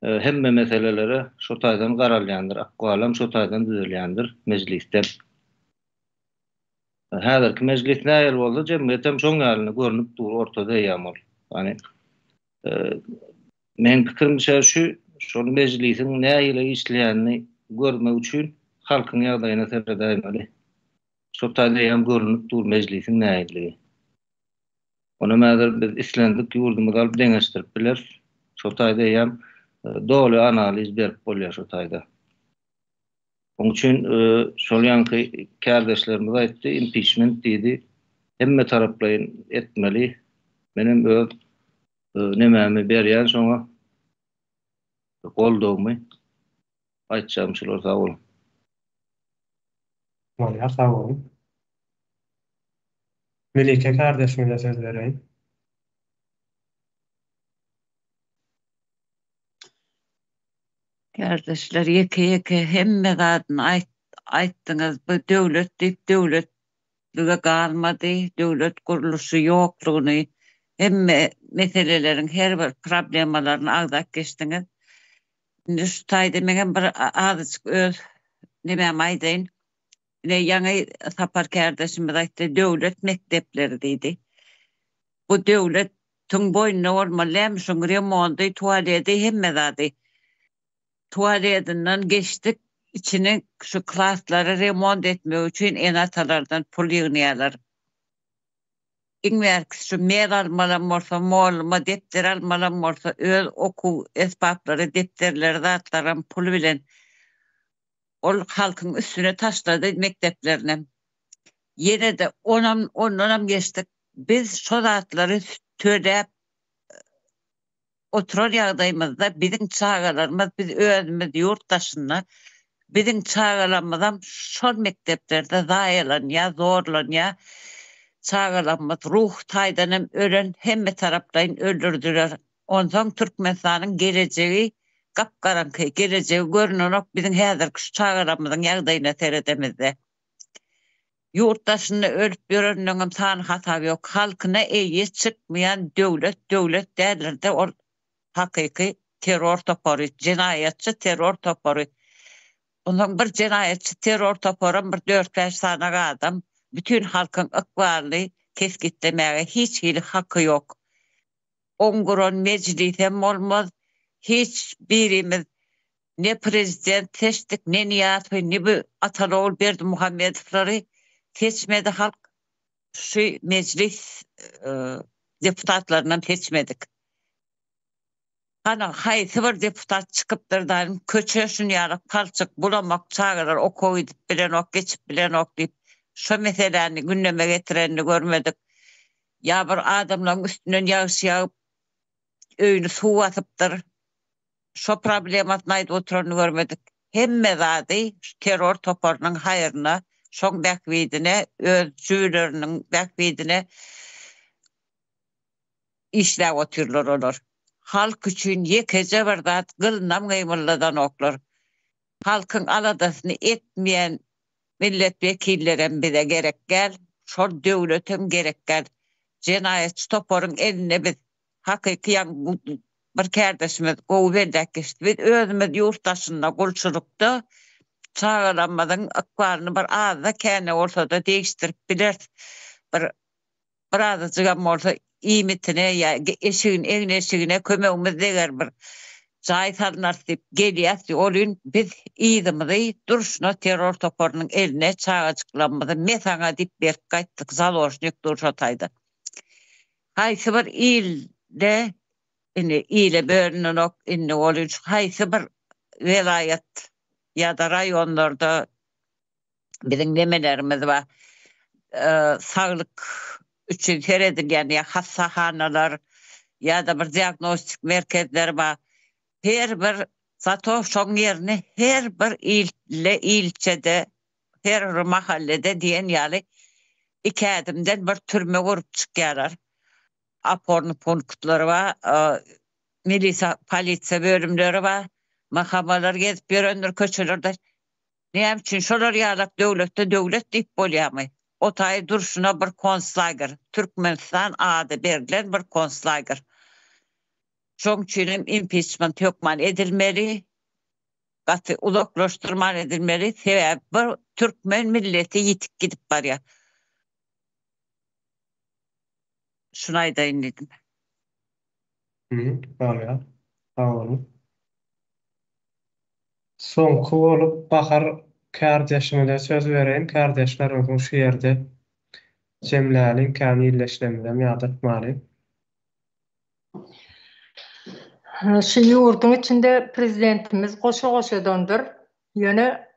hemme meselelere şu taýdan garalýandyr, akwalam şu taýdan düzelýändir meclisde. Häzirki meclis näýil boldy, jemgyýetem şoň ýalyny görünüp dur, ortada ýamol. Yani men pikirimçe şu meclisiň näýile işleýänini görmek üçin halkyň ýagdaýyna sebäp edilmeli. Şo taýda ýam görünüp dur meclisiň näýligi. Ona mäzer biz islendik ýurdumyzy alyp deňeşdirip biler. Şo taýda ýam doly analiz berip bolýar şo taýda. Onun üçin şol ýanky kardeşlerimiz aýtdy, impeachment diýdi. Hemme taraplaryň etmeli. Menem öz nemämi berýän şoňa goldawymy aýtjam şolar sag bolun. Bolýar, sag bolun. Melike kardeşime de söz bereyim. Kardeşler yeke hemme zadyn aýtdyňyz, bu döwlet diýip döwletlige galmady, döwlet guruluşy ýoklugyny, hemme meselelerin her bir problemalaryny agzap geçdiňiz. Şu taýda menen bir azyk öz näme aýdyn. Ýa-ni sapar kardeşimiz aýtdy, döwlet mektepleri diýdi. Bu döwlet tüň boýuna bolmaly, şoň remonty, tualeti hemme zady. Tualetinden geçtik, içini şu klasları remont etmek üçün enatalardan pul ýygnaýarlar. Iňmerkis şu mer almalam bolsa, molma depter almalam bolsa, öz okuw esbaplary, depterleri zatlaryň pul bilen ol halkyň üstüne taşlady mekteplerine. Yine de ondan geçtik. Biz şo zatlary tödäp oturan ýagdaýymyzda biziň çagalarymyz, biz özümiz ýurtdaşyna biziň çagalarymyzdan şol mekteplerde zaýalanýar, zorlanýar. Çagalarymyz ruh taýdanam ölen hemme tarapdaýyn öldürdüler. Ondan Türkmenistanyň gelejegi gapgaranky, gelejegi görünenok biziň häzirki şu çagalarymyzyň ýagdaýyna seredemizde. Ýurtdaşyny ölüp ýörenleňem sany hasap ýok. Halkyna eýi çykmaýan döwlet dälerinde ol hakyky terror topory, jinaýatçy terror topory. Ondan bir jinaýatçy terror toporun bir 4-5 sanaga adam bütün halkyň ykbaly keskitlemäge hiç hili haky ýok. Oňguran meclisem bolmaz, hiç birimiz ne prezident seçdik, ne Niýazowy, ne bu Atalowul Berdimuhammedowlary seçmedi halk. Şu meclis deputatlaryny seçmedik. Ana haýsy bir deputat çykypdyr daýym köçeşin ýarak palçyk bulamak çağırar okuw edip bilen ok geçip bilen ok diýip şu meseleni gündeme getirenini görmedik. Ya bir adamlaryň üstünden ýağış ýagyp öýüni suw atypdyr. Şu problematny aýdyp oturanyny görmedik. Hemme zady terror toporunyň haýyryna, şoň bäkwidine, öz jüýleriniň bäkwidine işläp oturlar olar. Halk üçün yekece bir zat gılnam gıymılladan oklar. Halkın aladasyny etmeyen milletvekillerim bize gerek gel, şol döwletim gerek gel. Jenaýatçy toporun eline biz hakyky bir kardeşimiz gowy berdik geçdi. Biz özümiz ýurtdaşyna gulçurukda çağıranmadan akbarını bir azda kene olsa da değiştirip biler. Bir azıcık olsa imitine ya eşigin evin eşigine kömeğimiz deger bir jaý sarnarsip gelýär. Olun biz ýygymyzy durşuna terror toporunyň eline çağaçyklanmady. Mesaňa dip berip gaýtdyk založnik durşa taýda. Haýsy bir ilde ile bölünenok inni olun haýsy bir velayat ya da rayonlarda biziň nemelerimiz var. Saglyk üçün seredilýän ýa hassahanalar ya da bir diagnostik merkezler var. Her bir zato şoň ýerine her bir ilçede, her bir mahallede diýen ýaly iki adımdan bir türme gurup çykýarlar. Aporny punktlary var, milisa polisiýa bölümleri var, mahamalar gezip ýörenler köçelerde. Näme üçin şolar ýalak döwletde döwlet diýip bolýarmy? O taý durşuna bir konslager, Türkmenistan ady berilen bir konslager. Şoň üçin impeachment hökman edilmeli, gaty uzaklaşdyrman edilmeli. Sebäp bir Türkmen milleti ýitip gidip barýar. Şunu aýdaýyn dedim. Bolýar. Sağ olun. Soňky bolup bakar kardeşime de söz vereyim. Kardeşler özün şu yerde cemläli imkany ýerleşdirmeden ýadatmaly. Şu yurdun içinde prezidentimiz goşa-goşadandır. Ýöne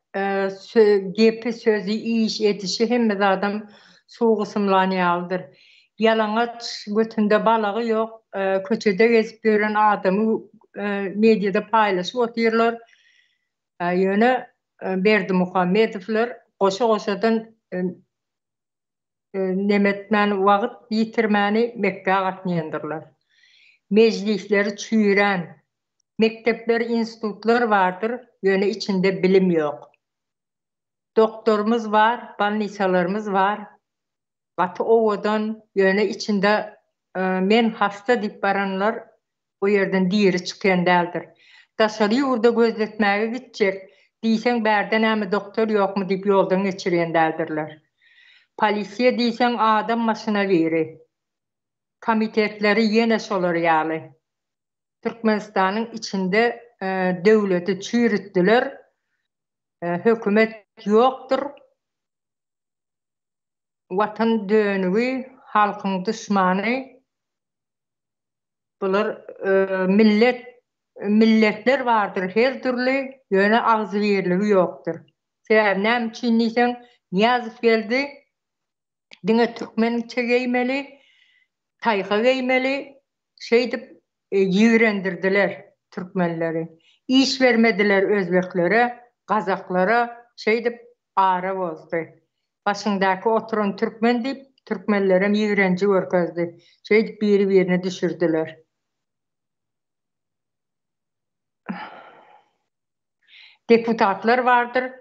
gepi sözü iş edişi hemme adam soğusumlanýaldyr. Yalaňaç götünde balagy ýok, köçede gezip gören adamy mediada paýlaşyp oturýarlar. Ýöne Berdi Muhammedowler goşa-goşadan nemetmän wagt ýitirmäni Mekke'e gatnaýandyrlar. Meclisleri çüýren, mektepler, institutlar vardır, ýöne içinde bilim yok. Doktorumuz var, balnisalarımız var. Gatı owadan ýöne içinde men hasta diýip baranlar o yerden diýeri çykýan däldir. Daşary ýurda gözletmäge gitjek, diýseň bärden näme doktor ýokmy diýip ýoldan geçirýän däldirler. Polisiýe diýseň adam maşyna beri. Komitetleri ýene şolar ýaly. Türkmenistanyň içinde döwleti çüýrütdiler. Hökümet ýokdur. Watan dönügi, halkyň düşmany. Bular milletler vardır her türlü, ýöne agzy berligi ýokdur. Sebäp näme üçin diýseň, Niýazow geldi, diňe türkmen çegeýmeli, taýha geýmeli, şeýdip ýürendirdiler türkmenleri. İş vermediler özbeklere, gazaklara, şeýdip ara bozdy. Başyndaky oturan türkmen diýip türkmenlere ýürenji görkezdi. Şeýdip biri-birini düşürdiler. Deputatlar vardır.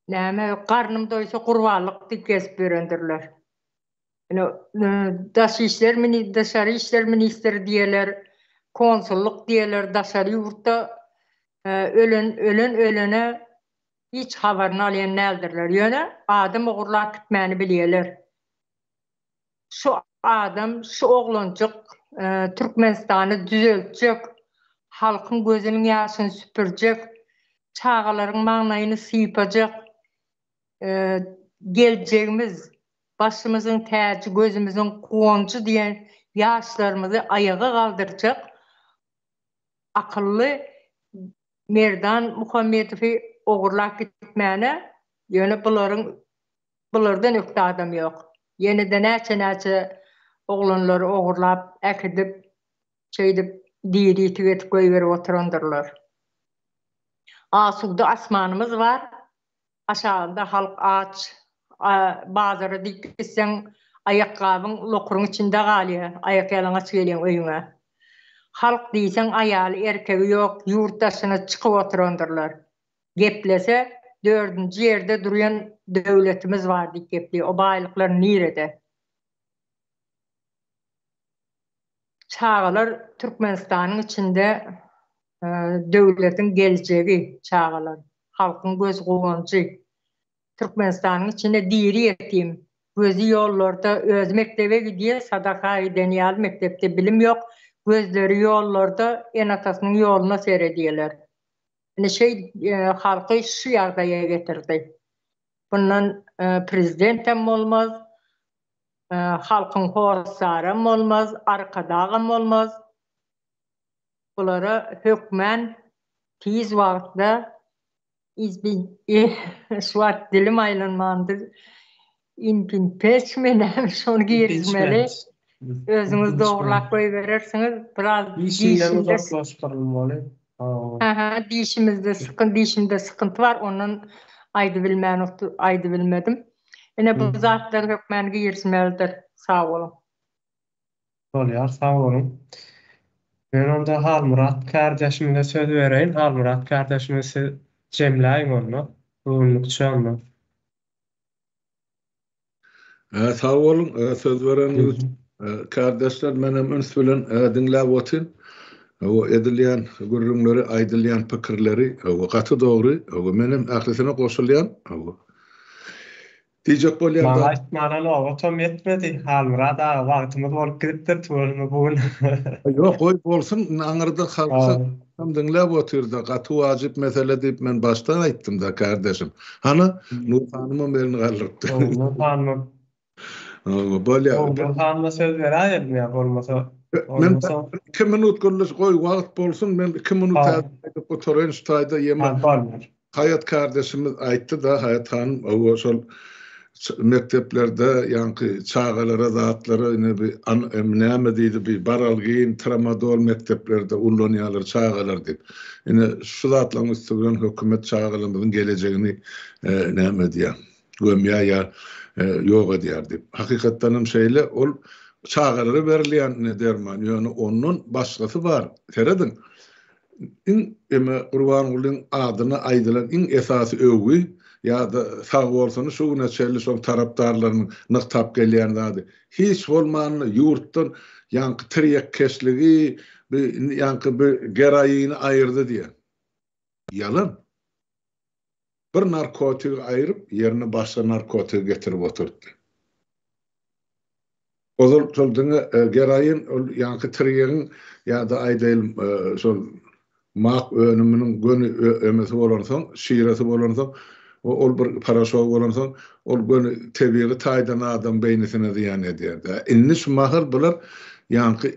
Näme garnym doýsa gurbanlyk diýip gezip berendirler. Daşary işler ministri diýerler, konsulluk diýerler, daşary ýurtda ölene hiç habaryny alýan näldirler. Ýöne adam ogurlap gitmäni bilýärler. Şu adam, şu oglanjyk Türkmenistany düzeltjek, halkyň gözüniň ýaşyny süpürjek, çağalaryň maňlaýyny sypajak, geljegimiz, başymyzyň täji, gözümüziň kuwanjy diýen ýaşlarymyzy ayaga galdyrjak akylly Merdan Muhammedowy ogurlap gitmäne, ýöne bulardan ökde adam ýok. Ýene-de näçe oglanlary ogurlap äkidip, şeýdip diýdi tügetip goýberip oturandyrlar. Asuda asmanymyz var. Aşağında halk aç, bazara diýip gitseň ayakgabyň lokuryň içinde galýar, ayak ýalaňaç gelýän öýüňe. Halk diýseň aýaly erkegi ýok, ýurtdaşyna çykyp oturandyrlar. Geplese 4-nji ýerde durýan döwletimiz var diýip gepli. O baýlyklar nirede? Çağalar Türkmenistanyň içinde döwletiň geljegi çağalar. Halkyň göz gowanjy. Türkmenistanyň içinde diri ýetim. Gözü ýollarda öz mektebe gidýär, sadaka edýär, mektepde bilim ýok. Gözleri ýollarda en atasynyň ýoluna seredýärler. Halky şu ýagdaýa getirdi. Bundan prezident hem bolmaz, halkyň horsary hem bolmaz, arkadagym bolmaz. Bulara hökmen tiz wagtda şuat dilim aylanmandy. İnpin peçmenen şonu girizmeli. Özüňiz dogurlap goýberersiňiz, biraz dişimde sıkıntı var, onun aydı bilmedim. Ene bu zatlar hökmen girizmelidir. Sağ olun. Bolýar, sağ olun. Ben onda Halmurat kardeşime söz vereyim. Halmurat kardeşime cemläýin onu. Bugünlükçe onu. Sağ olun, söz veren kardeşler, menem öns bilen dinläp otyn. O edilýän gürrüňleri, aýdylýan pikirleri, o gaty dogry, o menem ahlisine goşulýan. Diýjek bolýar da. Maňa otom yetmedi. Halmurat wagtymyz bolup gitdir, tuğulmy bugün. Ýok, goý bolsun, aňyrda halka Tam dinlep oturdu. Katı vacip mesele deyip men baştan aytdım da kardeşim. Hana Nur Hanım'a belini kaldırdı. Nur Hanım. Böyle Nur Hanım'a söz verelim ya olmasa. men 2 minut gurluş koy wagt bolsun men 2 minut aytyp oturayın ştaýda ýeme. Hayat kardeşimiz aytdı da Hayat Hanım o şol mekteplerde ýa-ni çağalara zatlara ine bir näme diýdi bir baralgyn tramadol mekteplerde ullanýarlar çağalar diýip. Ine şu zatlaryň üstünden hökümet çağalarymyzyň gelejegini näme diýär. Gömýär ýa ýok edýär diýip. Hakykatdanam şeýle ol çağalara berilýän ne derman ýöne onun başgasy bar. Teredin. Eme Urbangulyň adyna aýdylan iň esasy öwgi ya da sağ bolsany şu näçeli şol tarapdarlaryň nyk tap gelýän zady. Hiç bolmany ýurtdan ýanky tirek kesligi, ýanky bir geraýyny aýyrdy diýe. Yalan. Bir narkotik aýryp ýerine başga narkotik getirip oturtdy. Ozol şoldyňa geraýyn ýanky tiregiň ya da aýdylym şol mak önümünün gönü ömesi bolansoň, şiiresi bolansoň, ol bir paraşok bolansoň, ol gönü tebiği taýdan adam beýnesine diýen edýär. Inni şu mahal bular ýanky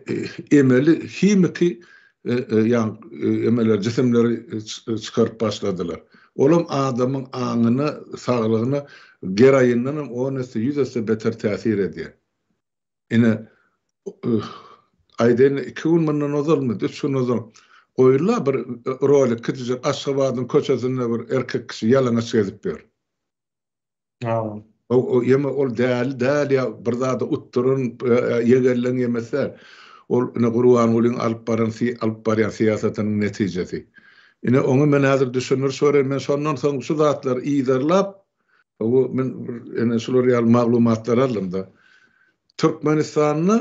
emeli himiki emeler jisimleri çıkarıp başladılar. Olam adamın aňyna, saglygyna geraýynyň onesy ýüzesi beter täsir edýär. Ine aýdan 2 gün mundan ozalmy, 3 gün ozal. Oýurlar bir roly kitjek Aşgabatyň köçesinde bir erkek kişi ýalana çyzyp ber. O ýeme ol däl ya bir zada utturun ýegerlen ýemese ol ine Gurbangulyň alyp barýan siýasatynyň netijesi. Ine onu men häzir düşünür sorar men şondan soň şu zatlar iýderlap o men ene şular ýal maglumatlar aldım da Türkmenistanyny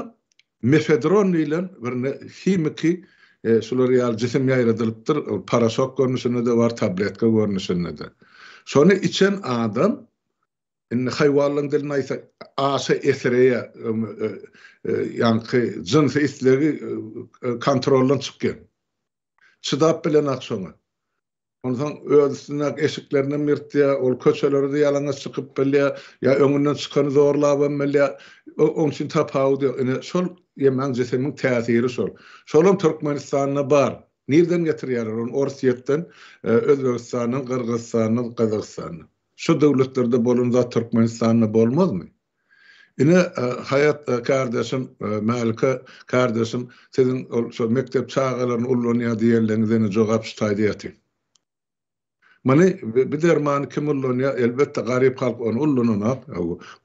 mefedron bilen bir himiki şular ýal jisim ýaýradylypdyr, paraşok görnüşinde de var, tabletka görnüşinde de. Şonu içen adam in haýwanlaryň diline aýtsa aşa esereýe ýanky jins isleri kontroldan çykýan. Çydap bilen akşama. Ondan öýdüsine eşiklerine mirtýär, ol köçelerde ýalana çykyp bilýär, ýa öňünden çykany zorlap bilýär. Onun için tapawdy. Ine şol ýemen jesemiň täsiri şol. Şolum Türkmenistanyna bar. Nerden getirýärler onu? Orsiýetden, Özbegistanyň, Kyrgyzstanyň, Kazakstanyň. Şu döwletlerde bolanda Türkmenistanyna bolmazmy? Ine Hayat kardeşim, Malika kardeşim, sizin şu mektep çağalaryny ullanýar diýerlerinizi jogap ştaýdy. Mani bir derman kim ullanýar? Elbetde garyp halk onu ullanýar.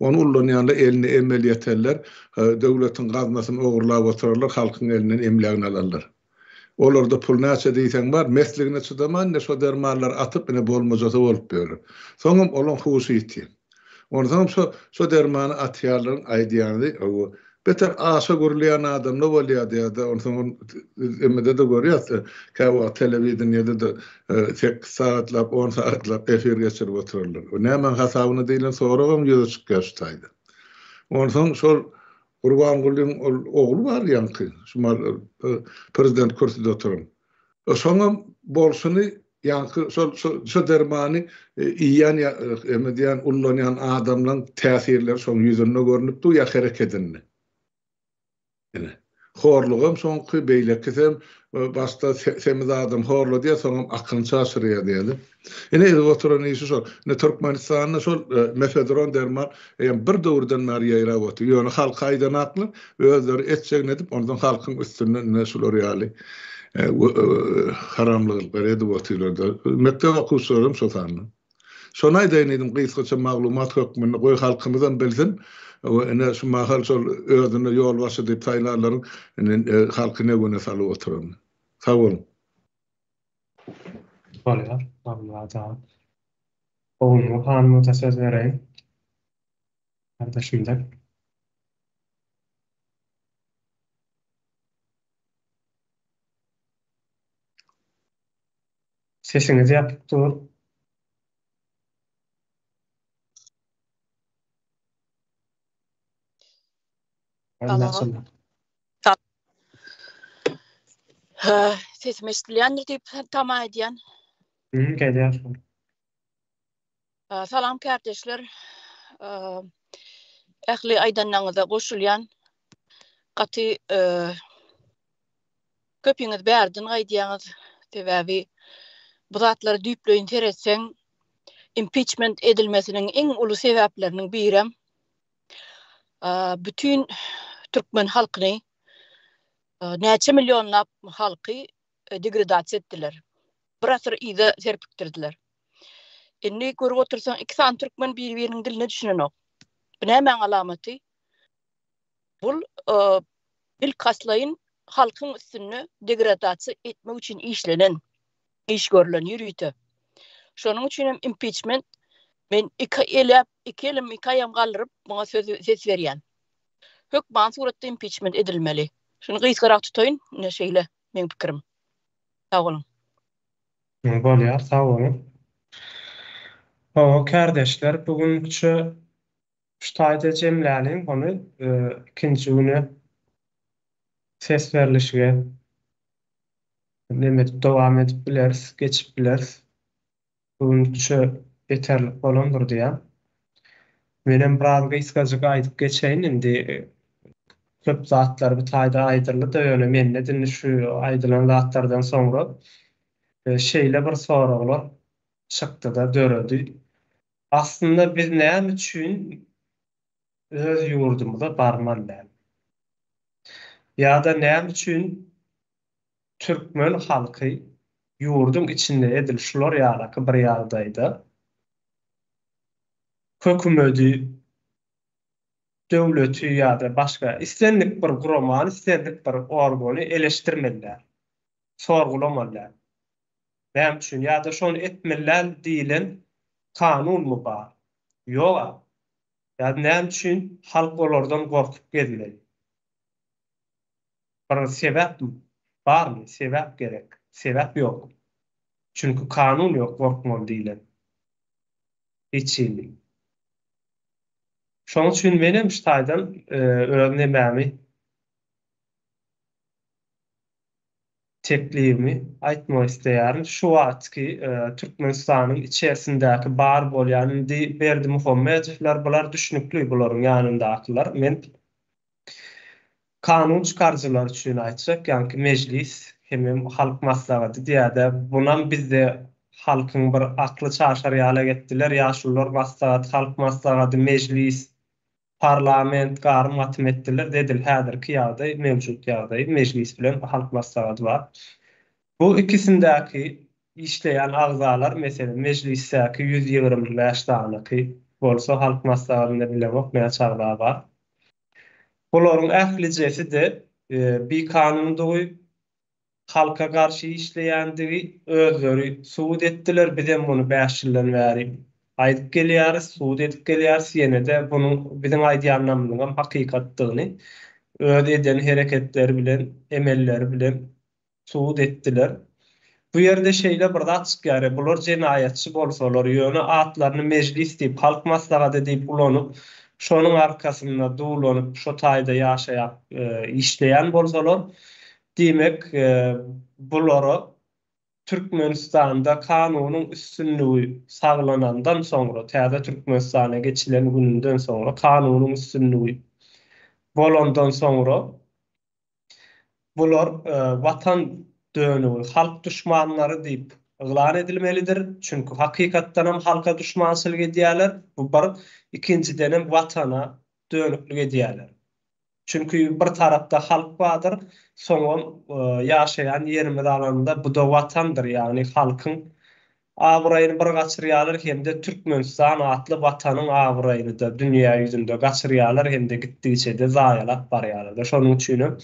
Onu ullanýanda elini emeliýetler, döwletiň gaznasyny ogurlap oturarlar, halkyň elinden emlegini alarlar. Olarda pul näçe diýsen bar, meslegine çydaman ne şu dermanlar atyp ine bolmajata bolup berýär. Soňam olan hususiyeti. Ondan şu dermany atýarlaryň aýdýany beter aşa görülýän adam ne bolýar diýdi. Ondan emede de görýär. Kawa telewizionyada da 8 saatlap 10 saatlap efir geçirip otururlar. O näme hasabyny diýilen soragam ýöze çykýardy. Ondan şol Gurbangulyň ogly bar ýanky. Şumar prezident kürsüde oturan. Soňam bolsuny ýanky şu dermany iýen emediýän ullanýan adamlaryň täsirleri şoň ýüzünde görnüpdi ýa hereketinde. Horlugam soňky beýlekisem başda semiz adam horlu diýe soňam akyny çaşyrýar diýeli. Ine oturan işi şol. Ne Türkmenistanyna şol mefedron derman bir döwürden bäri ýaýrap otur. Ýöne halk aýdan akly özleri etjek edip ondan halkyň üstünden näşular ýaly haramlyk beredi oturlar. Mektep okuwçylarym şotanly. Şonay diýenim gysgaça maglumat hökmünde goý halkymyzdan bilsin. Ene şu mahal şol özüne ýol başy diýip taýlarlaryň halkyna göne salyp oturan. Sag bolun. Bolýar, bolýar. Oňa hanmy söz bereýin. Kardeşimler. Sesinizi yapıp dur. Tamam. Sesim eşitleyendir deyip tamam ediyen. Geliyor. Salam kardeşler. Ähli aydanlarınıza goşulyan gaty köpüňiz bärdin gaýdýaňyz sebäbi bu zatlary düýpleýin teretseň impeachment edilmesiniň iň uly sebäpleriniň birem bütün Türkmen halkyny näçe milyonlap halky degradasiýa etdiler. Bir asır ýyda serpikdirdiler. Indi görüp otursaň iki san Türkmen bir-biriniň diline düşünenok. Bu näme alamaty? Bul bil kaslaýyn halkyň üstünde degradasiýa etmek üçin işlenen, iş görülen ýürüýdi. Şonuň üçin hem impeachment men iki elim galyryp bana söz berýän. Hökman suratda impeachment edilmeli. Şunu gysgarak tutaýyn, näşeýle men pikirim. Sag bolun. Bolýar, sag bolun. Kardeşler, bugünkü ştaýda jemläliň onu ikinji güni ses berilişige nemet dowam edip bileriz, geçip bileriz. Bugünkü yeterli bolandyr diýär. Menem biraz gysgaçyk aýdyp geçeýin, indi köp zatlar bu taýda aýdyrly da ýöne menne dinli şu aýdylan zatlardan soňra şeýle bir soraglar çykdy da döredi. Aslında biz näme üçin öz ýurdumyza barmanlar? Ýa-da näme üçin Türkmen halky ýurdun içinde edilşler ýa-da bir ýagdaýda hökümeti, döwleti ýa-da başga istendik bir guramy, istendik bir organy eleştirmeliler, sorgulamalylar. Näme üçin ýa-da şonu etmeliler diýilen kanun mu bar? Ýok. Ýa-da näme üçin halk olardan gorkup gelmeli? Bir sebäp barmy? Sebäp gerek. Sebäp ýok. Çünkü kanun ýok gorkmaly diýilen. Hiççilik. Şonuň üçin menem ştaýdan öňlemämi teklifimi aýtmak isleýärim. Şu wagtky Türkmenistanyň içerisindäki bar bolýan Berdi Muhammedowlar bular düşnükli bularyň ýanyndakylar. Men kanun çykarjylar üçin aýtsak, ýani mejlis hem halk maslahaty diýär-de bundan bizde halkyň bir akly çaşar ýala getdiler. Ýaşullar maslahaty, halk maslahaty, mejlis, parlament garym atym etdiler. Dedil häzirki ýagdaý, mewjud ýagdaý, mejlis bilen halk maslahaty bar. Bu ikisindäki işleýän agzalar, meselem mejlisdäki 125 tanyky bolsa halk maslahatyny bile bokmaýan çaglar bar. Bularyň ählijesi de bir kanundy halka karşı işleýändigi özleri suud etdiler. Bizem bunu 5 ýyldan bäri aýdyp gelýäris, suud edip gelýäris. Ýene de bunu biziň aýdýanlarymyň hakykatdygyny öz eden hereketleri bilen, emelleri bilen suud etdiler. Bu ýerde şeýle bir zat çykýar. Bular jenaýatçy bolsalar, ýöne atlaryny mejlis diýip, halk maslahaty diýip ulanyp, şonuň arkasynda dulanyp, şo taýda ýaşaýap işleýän bolsalar, demek bulara Türkmenistanda kanunyň üstünlüği saglanandan soňra, täze Türkmenistana geçilen günden soňra kanunyň üstünlüği bolandan soňra bular watan dönügi, halk düşmanlary diýip ýylan edilmelidir. Çünkü hakykatdan hem halka düşmançylyk edýärler. Bu bir ikinciden hem watana dönüklik edýärler. Çünkü bir tarafta halk bardyr, soňra ýaşaýan ýerimiz alanynda bu da watandyr, ýani halkyň awraýyny bir gaçyrýarlar hemde Türkmenistan atly watanyň awraýyny da dünýä ýüzünde gaçyrýarlar hemde gitdiçe de zaýalap barýarlar. Şonuň üçin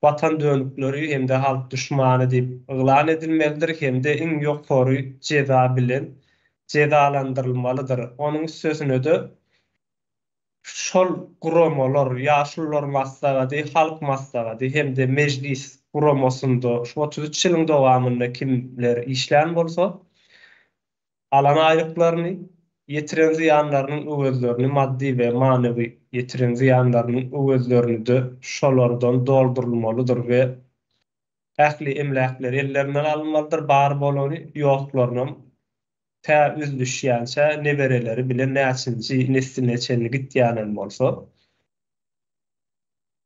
watan dönükleri hemde halk düşmany diýip ýylan edilmelidir, hemde iň ýokary jeza bilen cezalandyrylmalydyr. Onuň sözüne de şol guramalar, ýaşullar maslahaty, halk maslahaty hemde mejlis guramasynda şu 33 ýylyň dowamynda kimler işlän bolsa, alan aýlyklaryny, ýetiren ziýanlarynyň özlerini, maddi we manawy ýetiren ziýanlarynyň özlerini de şolardan doldurulmalydyr we ähli emläkler ellerinden alınmalıdır, bar bolany ýoklarynam tä üzdüşýänçä nebereleri bilen näçinji nesline çenli gitýänen bolsa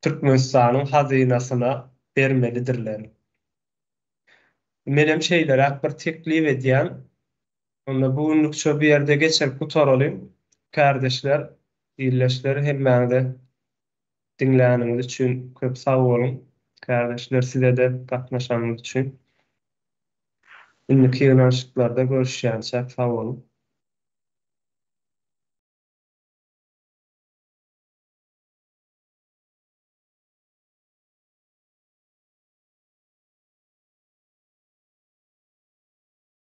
Türkmenistanyň hazynasyna bermelidirler. Menem şeýlere bir teklip edýän, onda bu günlük şu bir ýerde geçerip gutaralym. Kardeşler, illeşler hemmäňde dinläniňiz üçin köp sag bolun. Kardeşler size de gatnaşanyňyz üçin. Ünlük ýygnaşyklarda görüşýänçä sag bolun.